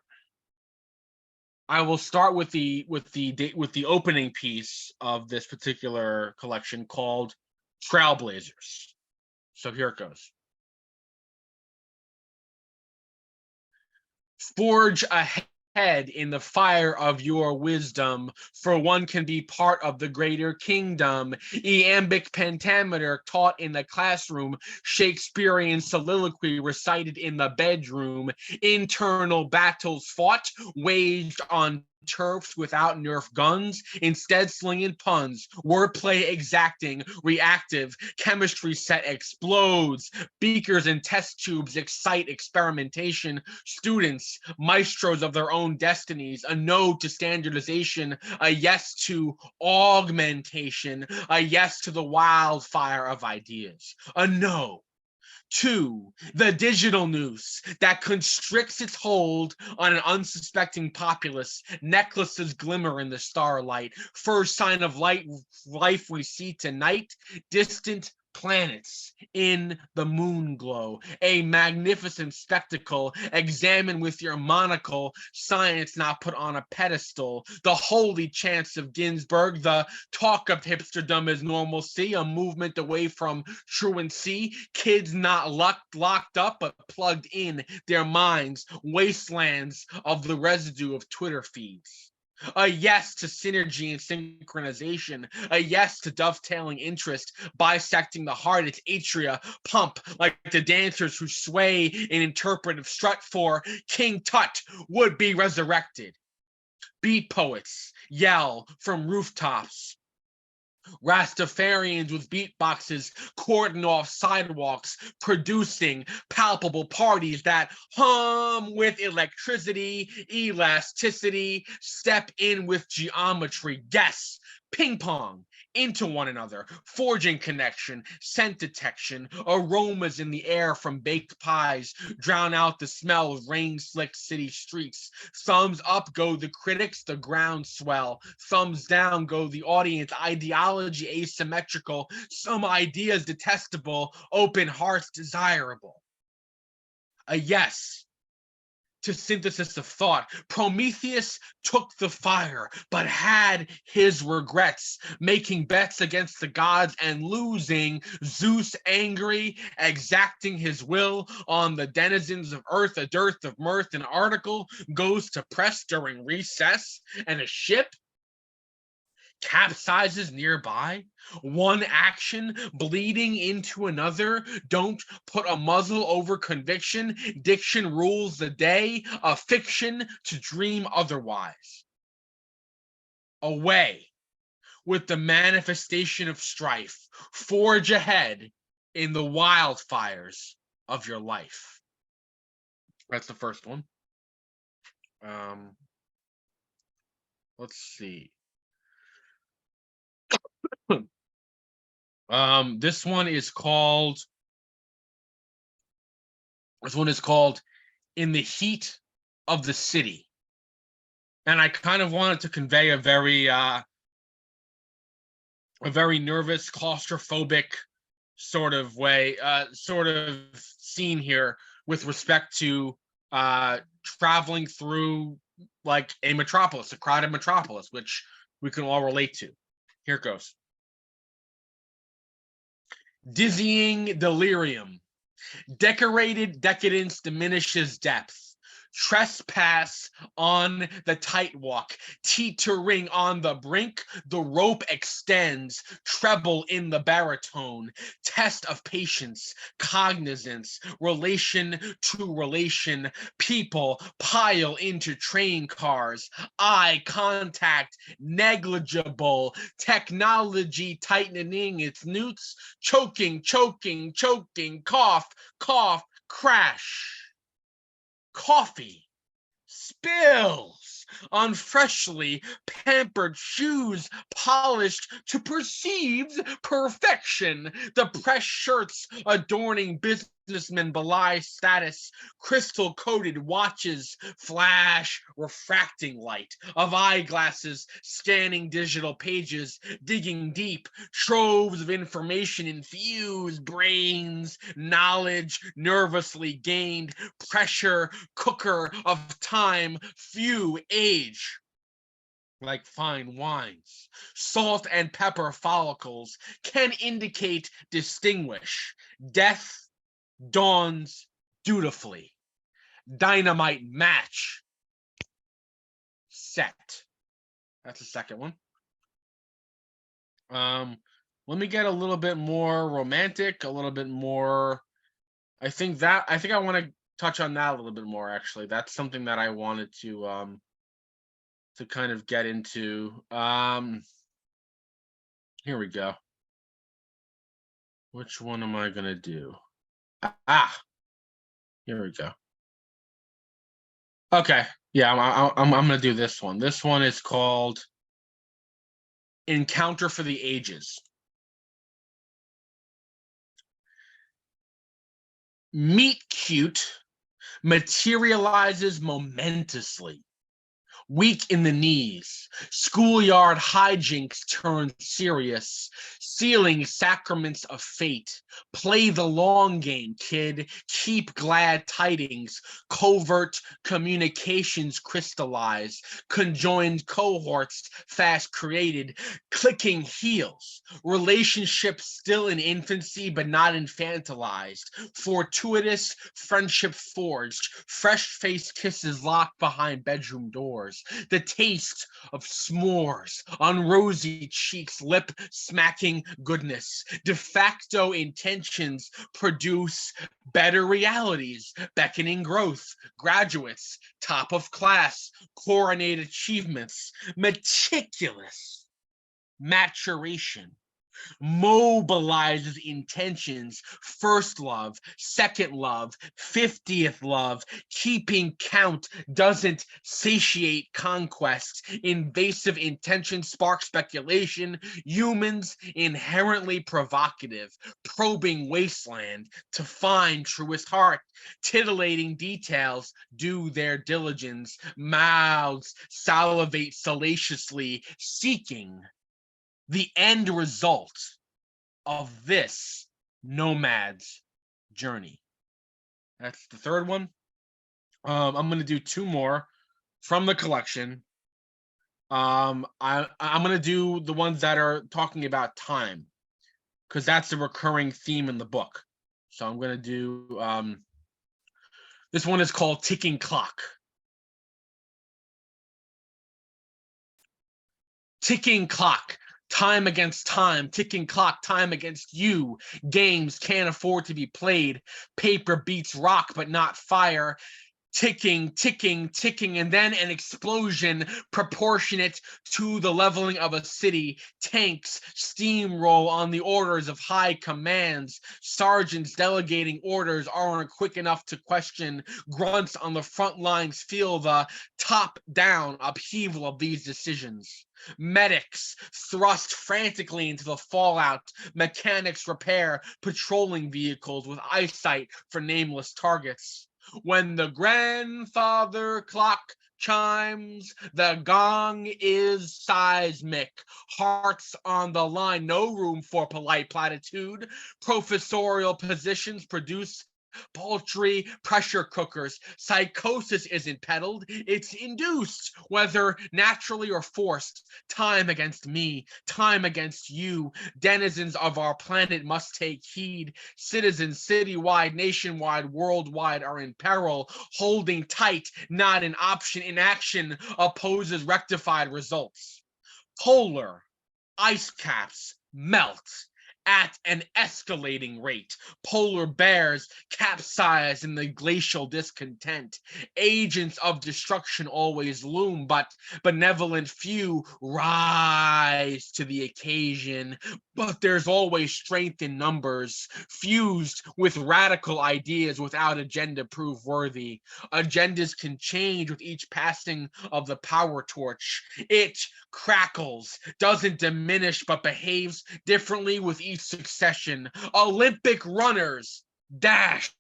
Speaker 3: With the opening piece of this particular collection called Trailblazers. So here it goes. Forge ahead in the fire of your wisdom, for one can be part of the greater kingdom. Iambic pentameter taught in the classroom, Shakespearean soliloquy recited in the bedroom, internal battles fought, waged on turfs without Nerf guns, instead slinging puns, wordplay exacting, reactive, chemistry set explodes, beakers and test tubes excite experimentation, students, maestros of their own destinies, a no to standardization, a yes to augmentation, a yes to the wildfire of ideas, a no to the digital noose that constricts its hold on an unsuspecting populace. Necklaces glimmer in the starlight. First sign of life we see tonight. Distant planets in the moon glow. A magnificent spectacle. Examine with your monocle. Science not put on a pedestal. The holy chants of Ginsburg. The talk of hipsterdom as normalcy. A movement away from truancy. Kids not locked up, but plugged in their minds, wastelands of the residue of Twitter feeds. A yes to synergy and synchronization, a yes to dovetailing interest, bisecting the heart, its atria pump like the dancers who sway in interpretive strut for King Tut would be resurrected. Beat poets yell from rooftops. Rastafarians with beatboxes cordon off sidewalks, producing palpable parties that hum with electricity, elasticity, step in with geometry, guess, ping pong into one another, forging connection, scent detection, aromas in the air from baked pies, drown out the smell of rain-slicked city streets. Thumbs up go the critics, the groundswell. Thumbs down go the audience, ideology asymmetrical, some ideas detestable, open hearts desirable. A yes to synthesis of thought. Prometheus took the fire, but had his regrets, making bets against the gods and losing. Zeus angry, exacting his will on the denizens of earth, a dearth of mirth. An article goes to press during recess, and a ship capsizes nearby. One action bleeding into another. Don't put a muzzle over conviction. Diction rules the day. A fiction to dream otherwise. Away with the manifestation of strife. Forge ahead in the wildfires of your life. That's the first one. Let's see. This one is called In the Heat of the City. And I kind of wanted to convey a very nervous, claustrophobic sort of scene here with respect to traveling through like a metropolis, a crowded metropolis, which we can all relate to. Here it goes. Dizzying delirium. Decorated decadence diminishes depth. Trespass on the tight walk, teetering on the brink, the rope extends, treble in the baritone, test of patience, cognizance, relation to relation, people pile into train cars, eye contact negligible, technology tightening its newts, choking, cough, crash. Coffee spills on freshly pampered shoes polished to perceived perfection. The pressed shirts adorning businessmen belie status. Crystal coated watches flash refracting light of eyeglasses scanning digital pages, digging deep. Troves of information infuse brains, knowledge nervously gained, pressure cooker of time, few age. Like fine wines, salt and pepper follicles can indicate, distinguish. Death dawns dutifully. Dynamite match set. That's the second one. Let me get a little bit more romantic, a little bit more. I think I want to touch on that a little bit more. Actually, that's something that I wanted to kind of get into. Here we go. Which one am I gonna do? Here we go. Okay, yeah, I'm gonna do this one. This one is called Encounter for the Ages. Meet cute materializes momentously. Weak in the knees, schoolyard hijinks turn serious, sealing sacraments of fate. Play the long game, kid. Keep glad tidings. Covert communications crystallize. Conjoined cohorts fast created. Clicking heels. Relationships still in infancy but not infantilized. Fortuitous friendship forged. Fresh-faced kisses locked behind bedroom doors. The taste of s'mores on rosy cheeks, lip smacking goodness. De facto intentions produce better realities, beckoning growth, graduates, top of class, coronated achievements, meticulous maturation. Mobilizes intentions, first love, second love, 50th love. Keeping count doesn't satiate conquest. Invasive intention sparks speculation. Humans inherently provocative, probing wasteland to find truest heart. Titillating details do their diligence. Mouths salivate salaciously, seeking the end result of this nomad's journey. That's the third one. I'm going to do two more from the collection. I'm going to do the ones that are talking about time, because that's the recurring theme in the book. So I'm going to do this one is called Ticking Clock. Ticking clock. Time against time, ticking clock, time against you. Games can't afford to be played. Paper beats rock, but not fire. Ticking, and then an explosion proportionate to the leveling of a city. Tanks steamroll on the orders of high commands. Sergeants delegating orders aren't quick enough to question. Grunts on the front lines feel the top-down upheaval of these decisions. Medics thrust frantically into the fallout. Mechanics repair patrolling vehicles with eyesight for nameless targets. When the grandfather clock chimes, the gong is seismic. Hearts on the line, no room for polite platitude. Professorial positions produce Poultry, pressure cookers. Psychosis isn't peddled, it's induced, whether naturally or forced. Time against me, time against you. Denizens of our planet must take heed. Citizens citywide, nationwide, worldwide are in peril. Holding tight, not an option. Inaction opposes rectified results. Polar ice caps melt at an escalating rate. Polar bears capsize in the glacial discontent. Agents of destruction always loom, but benevolent few rise to the occasion. But there's always strength in numbers, fused with radical ideas without agenda prove worthy. Agendas can change with each passing of the power torch. It crackles, doesn't diminish, but behaves differently with each succession. Olympic runners dash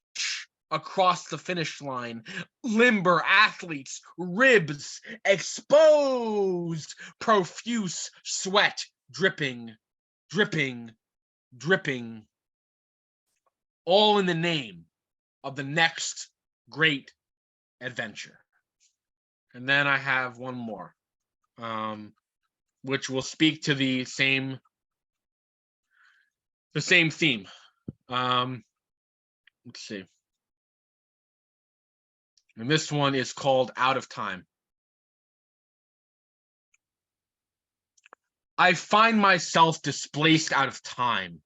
Speaker 3: across the finish line. Limber athletes, ribs exposed, profuse sweat dripping, dripping, dripping, all in the name of the next great adventure. And then I have one more, which will speak to the same theme. Let's see. And this one is called Out of Time. I find myself displaced out of time,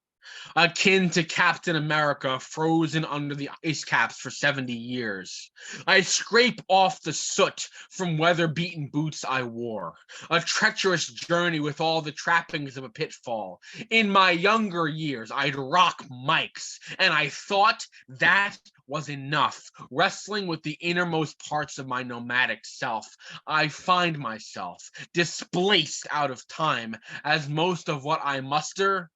Speaker 3: akin to Captain America frozen under the ice caps for 70 years. I scrape off the soot from weather-beaten boots I wore, a treacherous journey with all the trappings of a pitfall. In my younger years, I'd rock mics, and I thought that was enough. Wrestling with the innermost parts of my nomadic self, I find myself displaced out of time, as most of what I muster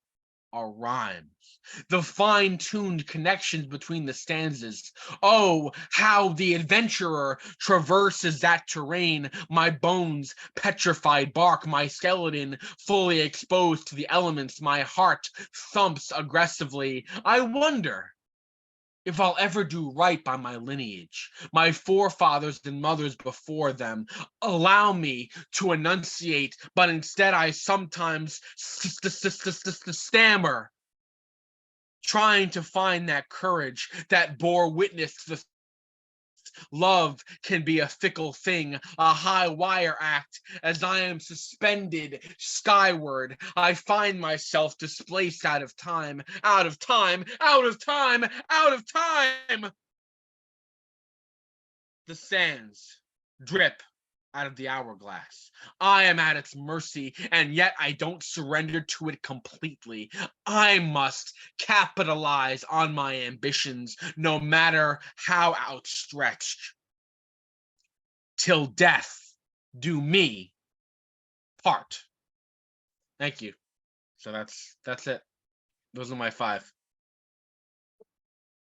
Speaker 3: are rhymes, the fine-tuned connections between the stanzas. Oh, how the adventurer traverses that terrain, my bones petrified bark, my skeleton fully exposed to the elements, my heart thumps aggressively. I wonder if I'll ever do right by my lineage, my forefathers and mothers before them. Allow me to enunciate, but instead I sometimes stammer, trying to find that courage that bore witness to the love can be a fickle thing, a high wire act. As I am suspended skyward, I find myself displaced out of time, out of time, out of time, out of time. The sands drip out of the hourglass. I am at its mercy, and yet I don't surrender to it completely. I must capitalize on my ambitions, no matter how outstretched. Till death do me part. Thank you. So that's it. Those are my 5.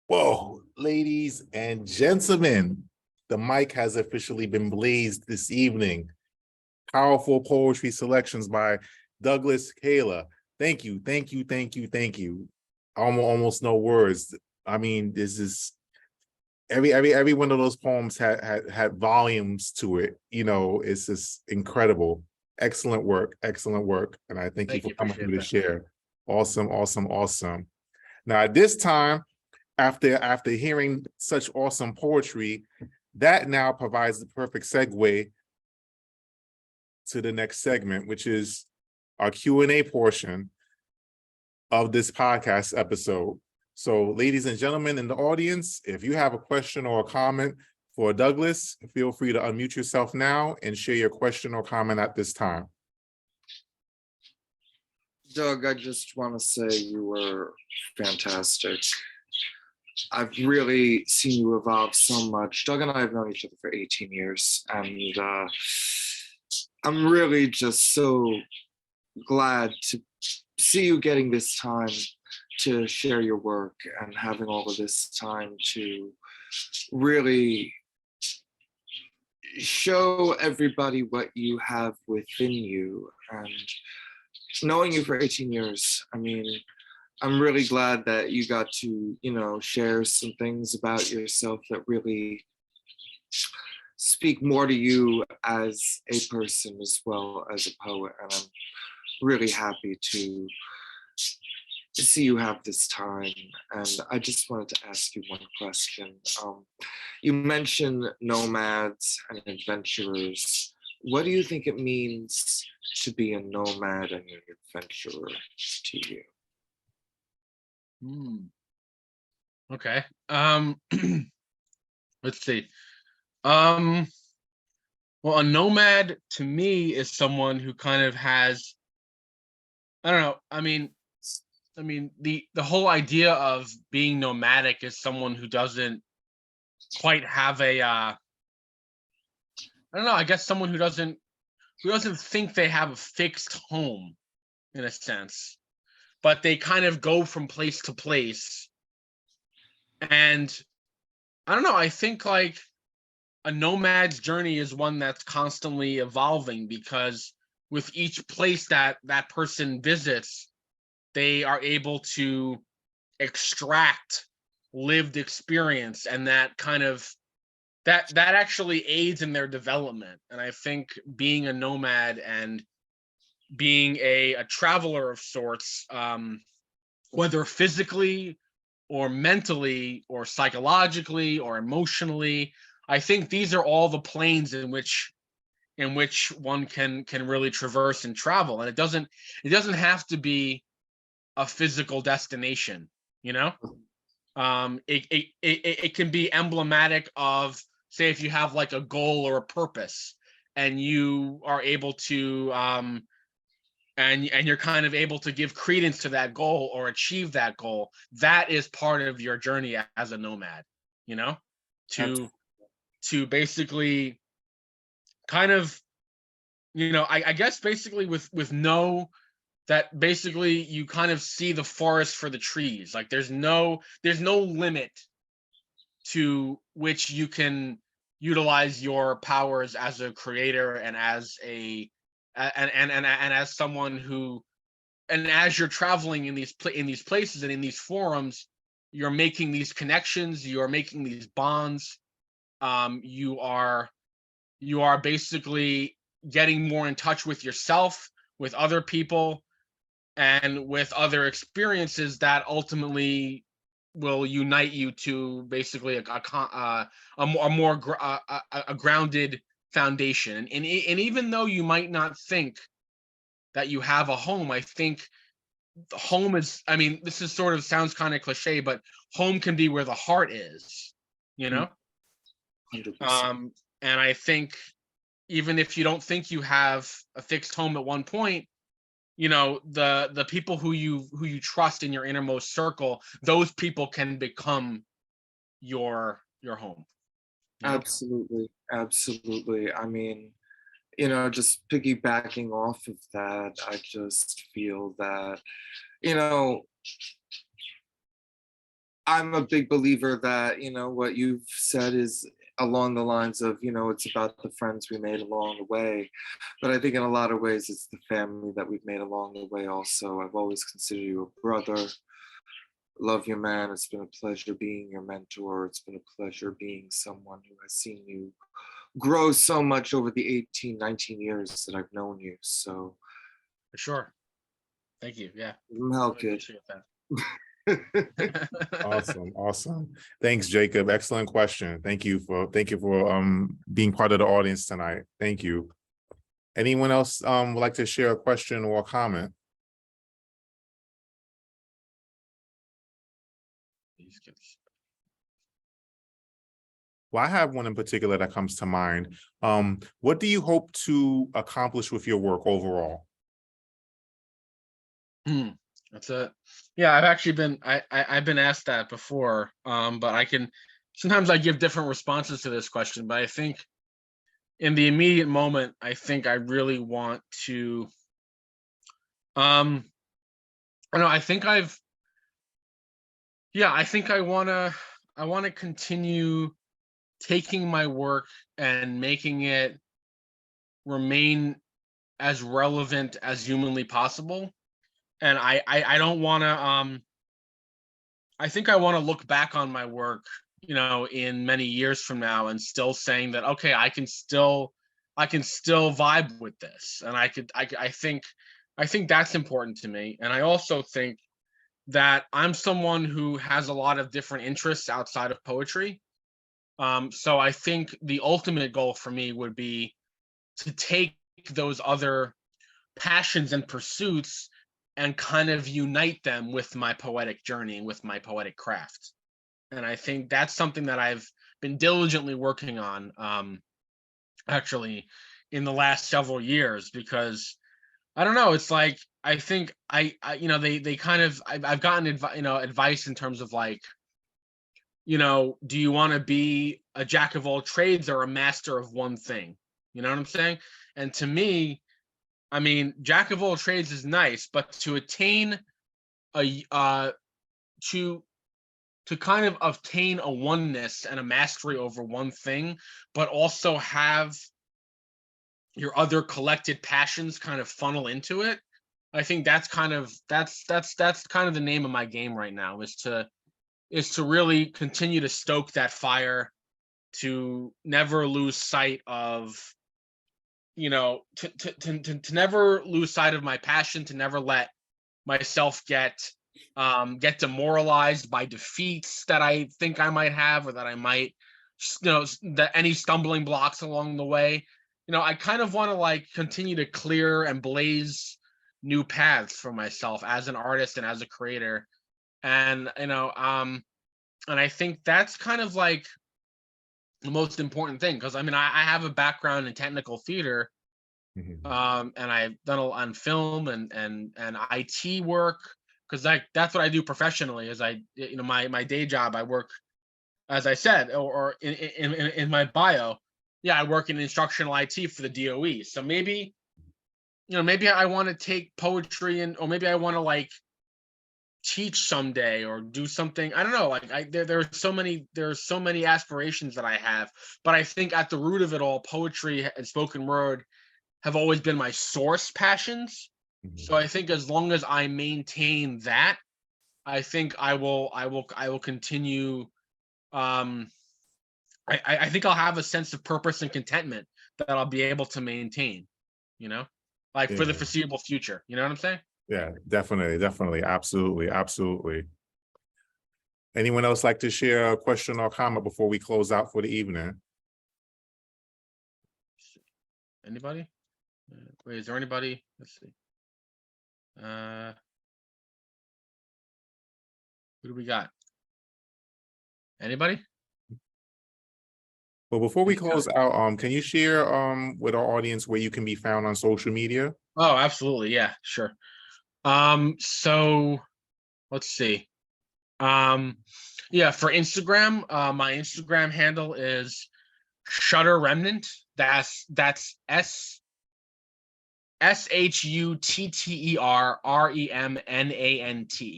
Speaker 2: Whoa, ladies and gentlemen, the mic has officially been blazed this evening. Powerful poetry selections by Douglas, Cala. Thank you, thank you, thank you, thank you. Almost no words. I mean, this is every one of those poems had volumes to it. You know, it's just incredible. Excellent work, and I thank you for coming through to share. Awesome, awesome, awesome. Now at this time, after hearing such awesome poetry, that now provides the perfect segue to the next segment, which is our Q&A portion of this podcast episode. So ladies and gentlemen in the audience, if you have a question or a comment for Douglas, feel free to unmute yourself now and share your question or comment at this time.
Speaker 1: Doug, I just want to say you were fantastic. I've really seen you evolve so much. Doug and I have known each other for 18 years, and I'm really just so glad to see you getting this time to share your work and having all of this time to really show everybody what you have within you. And knowing you for 18 years, I mean, I'm really glad that you got to, share some things about yourself that really speak more to you as a person as well as a poet. And I'm really happy to see you have this time. And I just wanted to ask you one question. You mentioned nomads and adventurers. What do you think it means to be a nomad and an adventurer to you?
Speaker 3: Okay. Let's see. Well, a nomad to me is someone who kind of has, I don't know. The whole idea of being nomadic is someone who doesn't quite have a I don't know, I guess someone who doesn't think they have a fixed home in a sense, but they kind of go from place to place. And I don't know, I think like a nomad's journey is one that's constantly evolving, because with each place that that person visits, they are able to extract lived experience, and that kind of that actually aids in their development. And I think being a nomad and being a traveler of sorts, whether physically or mentally or psychologically or emotionally, I think these are all the planes in which one can really traverse and travel. And it doesn't have to be a physical destination, you know. It can be emblematic of, say, if you have like a goal or a purpose, and you are able to and you're kind of able to give credence to that goal or achieve that goal. That is part of your journey as a nomad, you know, to basically kind of, I guess basically with no, that basically you kind of see the forest for the trees. Like there's no limit to which you can utilize your powers as a creator and as and as someone who, and as you're traveling in these places and in these forums, you're making these connections, you are making these bonds. You are basically getting more in touch with yourself, with other people, and with other experiences that ultimately will unite you to basically a grounded foundation. And even though you might not think that you have a home, I think home is, I mean, this is sort of sounds kind of cliche, but home can be where the heart is, you know.
Speaker 1: 100%.
Speaker 3: And I think even if you don't think you have a fixed home at one point, the people who you trust in your innermost circle, those people can become your home, you know?
Speaker 1: Absolutely. I mean, just piggybacking off of that, I just feel that, you know, I'm a big believer that, what you've said is along the lines of, it's about the friends we made along the way. But I think in a lot of ways, it's the family that we've made along the way also. I've always considered you a brother. Love you, man. It's been a pleasure being your mentor. It's been a pleasure being someone who has seen you grow so much over the 18, 19 years that I've known you. So
Speaker 3: For sure. Thank you. Yeah.
Speaker 1: how
Speaker 3: Really
Speaker 1: good.
Speaker 3: appreciate that.
Speaker 2: Awesome. Thanks, Jacob. Excellent question. Thank you for being part of the audience tonight. Thank you. Anyone else would like to share a question or a comment? Well, I have one in particular that comes to mind. What do you hope to accomplish with your work overall?
Speaker 3: That's it. Yeah, I've actually been I've been asked that before. But I can sometimes I give different responses to this question, but I think in the immediate moment, I think I really want to I don't know, I think I want to continue taking my work and making it remain as relevant as humanly possible. and I don't want to I think I want to look back on my work, in many years from now and still saying that, okay, I can still vibe with this. And I think that's important to me. And I also think that I'm someone who has a lot of different interests outside of poetry. So I think the ultimate goal for me would be to take those other passions and pursuits and kind of unite them with my poetic journey, with my poetic craft. And I think that's something that I've been diligently working on, actually, in the last several years, because I don't know, it's like I think they kind of I've gotten advice in terms of like, do you want to be a jack of all trades or a master of one thing? You know what I'm saying? And to me, I mean, jack of all trades is nice, but to attain a to kind of obtain a oneness and a mastery over one thing, but also have your other collected passions kind of funnel into it. I think that's kind of the name of my game right now, is to really continue to stoke that fire, to never lose sight of, to never lose sight of my passion, to never let myself get demoralized by defeats that I think I might have, or that I might, that any stumbling blocks along the way. I kind of want to like continue to clear and blaze new paths for myself as an artist and as a creator. And and I think that's kind of like the most important thing, because I mean, I have a background in technical theater, and I've done on film and IT work, because that's what I do professionally. Is my day job, I work, as I said, or in my bio, yeah, I work in instructional IT for the DOE. So maybe I want to take poetry, or maybe I want to like teach someday or do something. I don't know. Like there are so many aspirations that I have, but I think at the root of it all, poetry and spoken word have always been my source passions. So I think as long as I maintain that, I think I will continue. I think I'll have a sense of purpose and contentment that I'll be able to maintain, like for the
Speaker 2: Yeah,
Speaker 3: foreseeable future. You know what I'm saying?
Speaker 2: yeah, definitely, absolutely. Anyone else like to share a question or comment before we close out for the evening?
Speaker 3: Anybody? Wait, is there anybody? Let's see. Who do we got? Anybody?
Speaker 2: But before we close out, can you share with our audience where you can be found on social media?
Speaker 3: Oh, absolutely. Yeah, sure. So let's see. Yeah, for Instagram, my Instagram handle is Shutter Remnant. That's SHUTTERREMNANT.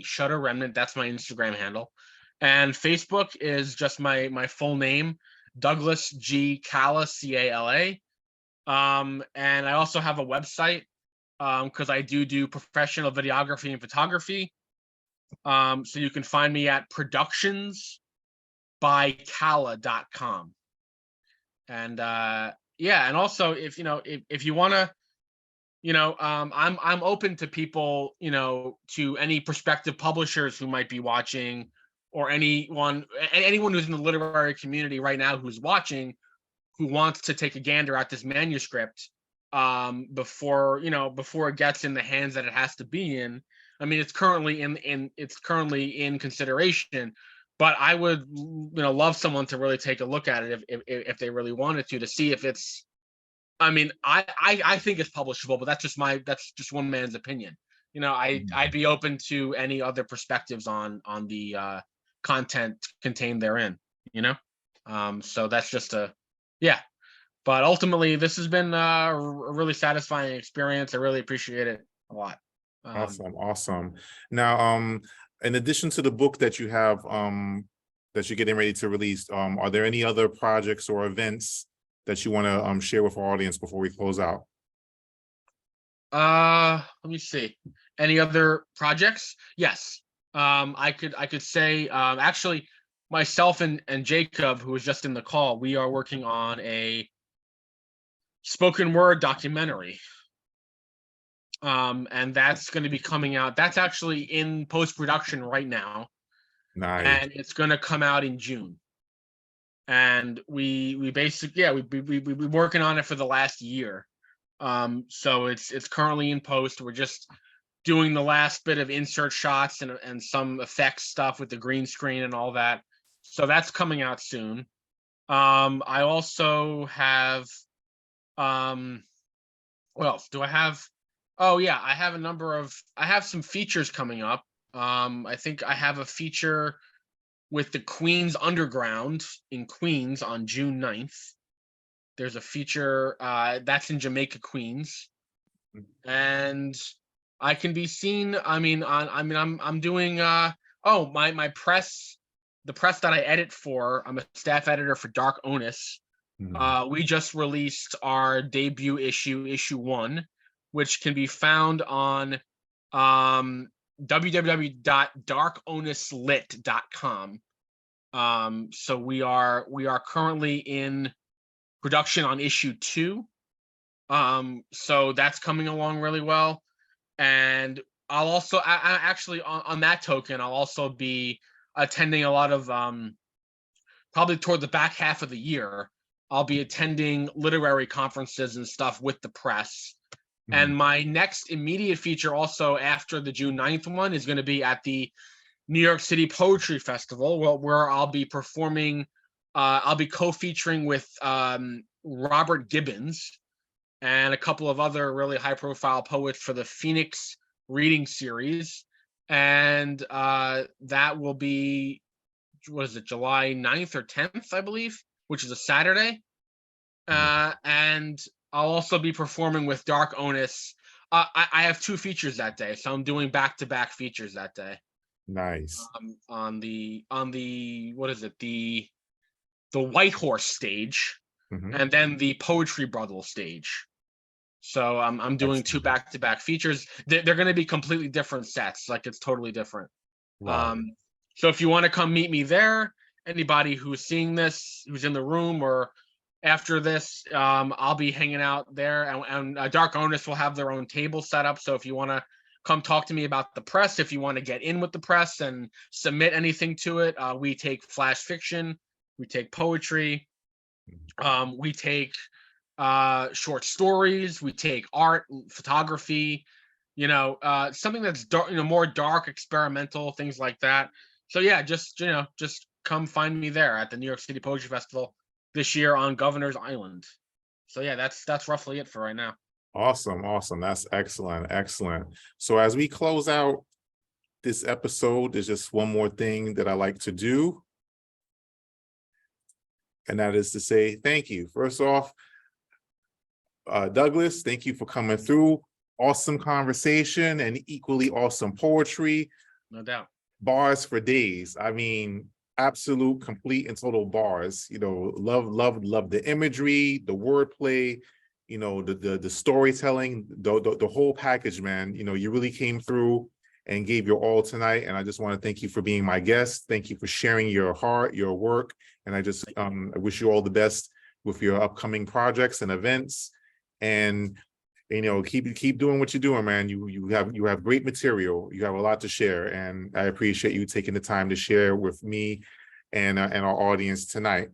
Speaker 3: Shutter Remnant. That's my Instagram handle. And Facebook is just my full name, Douglas G. Cala, Cala. And I also have a website, because I do professional videography and photography. So you can find me at productionsbycala.com. And yeah, and also if you want to, I'm open to people, to any prospective publishers who might be watching, or anyone who's in the literary community right now who's watching, who wants to take a gander at this manuscript, before it gets in the hands that it has to be in. I mean, it's currently in consideration, but I would love someone to really take a look at it if they really wanted to see if it's. I mean, I think it's publishable, but that's just one man's opinion. I'd be open to any other perspectives on the content contained therein. So that's just yeah. But ultimately, this has been a really satisfying experience. I really appreciate it a lot.
Speaker 2: Awesome. Now, in addition to the book that you have, that you're getting ready to release, are there any other projects or events that you want to share with our audience before we close out?
Speaker 3: Let me see. Any other projects? Yes. I could say actually myself and Jacob, who was just in the call, we are working on a spoken word documentary. And that's going to be coming out. That's actually in post-production right now.
Speaker 2: Nice.
Speaker 3: And it's going to come out in June. And we basically, yeah, we've been working on it for the last year. So it's currently in post. We're just doing the last bit of insert shots and some effects stuff with the green screen and all that. So that's coming out soon. I also have what else do I have? Oh yeah, I have some features coming up. I think I have a feature with the Queens Underground in Queens on June 9th. There's a feature that's in Jamaica, Queens. And I can be seen. I'm doing my press, the press that I edit for. I'm a staff editor for Dark Onus. We just released our debut issue 1, which can be found on www.darkonuslit.com. So we are currently in production on issue 2. So that's coming along really well. And I'll also I actually on that token, I'll also be attending a lot of probably toward the back half of the year, I'll be attending literary conferences and stuff with the press. And my next immediate feature also after the June 9th one is going to be at the New York City Poetry Festival, where I'll be performing, I'll be co-featuring with Robert Gibbons and a couple of other really high-profile poets for the Phoenix Reading Series. And that will be, what is it, July 9th or 10th, I believe, which is a Saturday. And I'll also be performing with Dark Onus. I have 2 features that day, so I'm doing back-to-back features that day.
Speaker 2: Nice.
Speaker 3: On the what is it, the White Horse stage, and then the Poetry Brothel stage. So I'm doing 2 back-to-back features. They're going to be completely different sets. Like, it's totally different.
Speaker 2: Wow.
Speaker 3: So if you want to come meet me there, anybody who's seeing this, who's in the room or after this, I'll be hanging out there, and Dark Onus will have their own table set up. So if you want to come talk to me about the press, if you want to get in with the press and submit anything to it, we take flash fiction, we take poetry, we take short stories, we take art, photography, something that's dark, more dark, experimental, things like that. So yeah, just come find me there at the New York City Poetry Festival this year on Governor's Island. So yeah, that's roughly it for right now.
Speaker 2: Awesome. That's excellent. So as we close out this episode, there's just one more thing that I like to do. And that is to say thank you. First off, Douglas, thank you for coming through. Awesome conversation and equally awesome poetry.
Speaker 3: No doubt.
Speaker 2: Bars for days. I mean, absolute, complete, and total bars. Love the imagery, the wordplay, the storytelling, the whole package, man. You really came through and gave your all tonight. And I just want to thank you for being my guest. Thank you for sharing your heart, your work. And I just I wish you all the best with your upcoming projects and events. And keep doing what you're doing, man. You have great material. You have a lot to share, and I appreciate you taking the time to share with me and our audience tonight.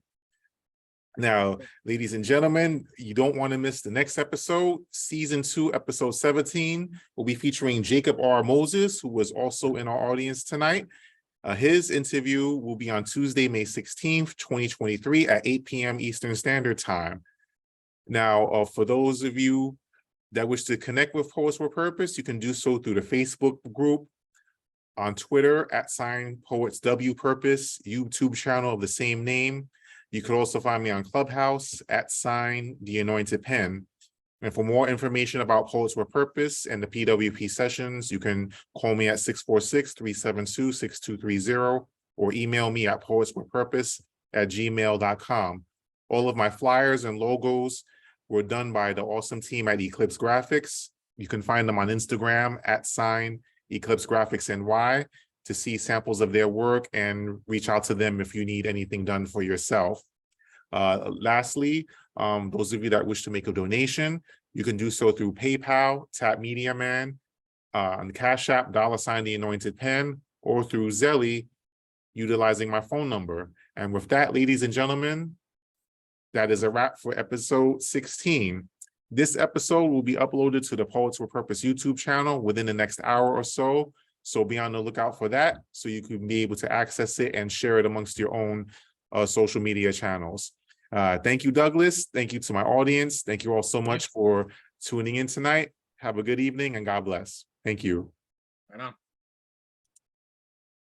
Speaker 2: Now, ladies and gentlemen, you don't want to miss the next episode. Season 2, episode 17 will be featuring Jacob R. Moses, who was also in our audience tonight. His interview will be on Tuesday, May 16th, 2023 at 8 p.m. Eastern Standard Time. Now, for those of you that wish to connect with Poets with Purpose, you can do so through the Facebook group, on Twitter @PoetsWPurpose, YouTube channel of the same name. You could also find me on Clubhouse @The Anointed Pen. And for more information about Poets with Purpose and the P.W.P sessions, you can call me at 646-372-6230 or email me at poetswithpurpose@gmail.com. All of my flyers and logos were done by the awesome team at Eclipse Graphics. You can find them on Instagram @ Eclipse Graphics NY to see samples of their work and reach out to them if you need anything done for yourself. Lastly, those of you that wish to make a donation, you can do so through PayPal, Tap Media Man, on Cash App, $ The Anointed Pen, or through Zelly, utilizing my phone number. And with that, ladies and gentlemen, that is a wrap for episode 16. This episode will be uploaded to the Poets with Purpose YouTube channel within the next hour or so. So be on the lookout for that so you can be able to access it and share it amongst your own social media channels. Thank you, Douglas. Thank you to my audience. Thank you all so much for tuning in tonight. Have a good evening and God bless. Thank you.
Speaker 3: Right on.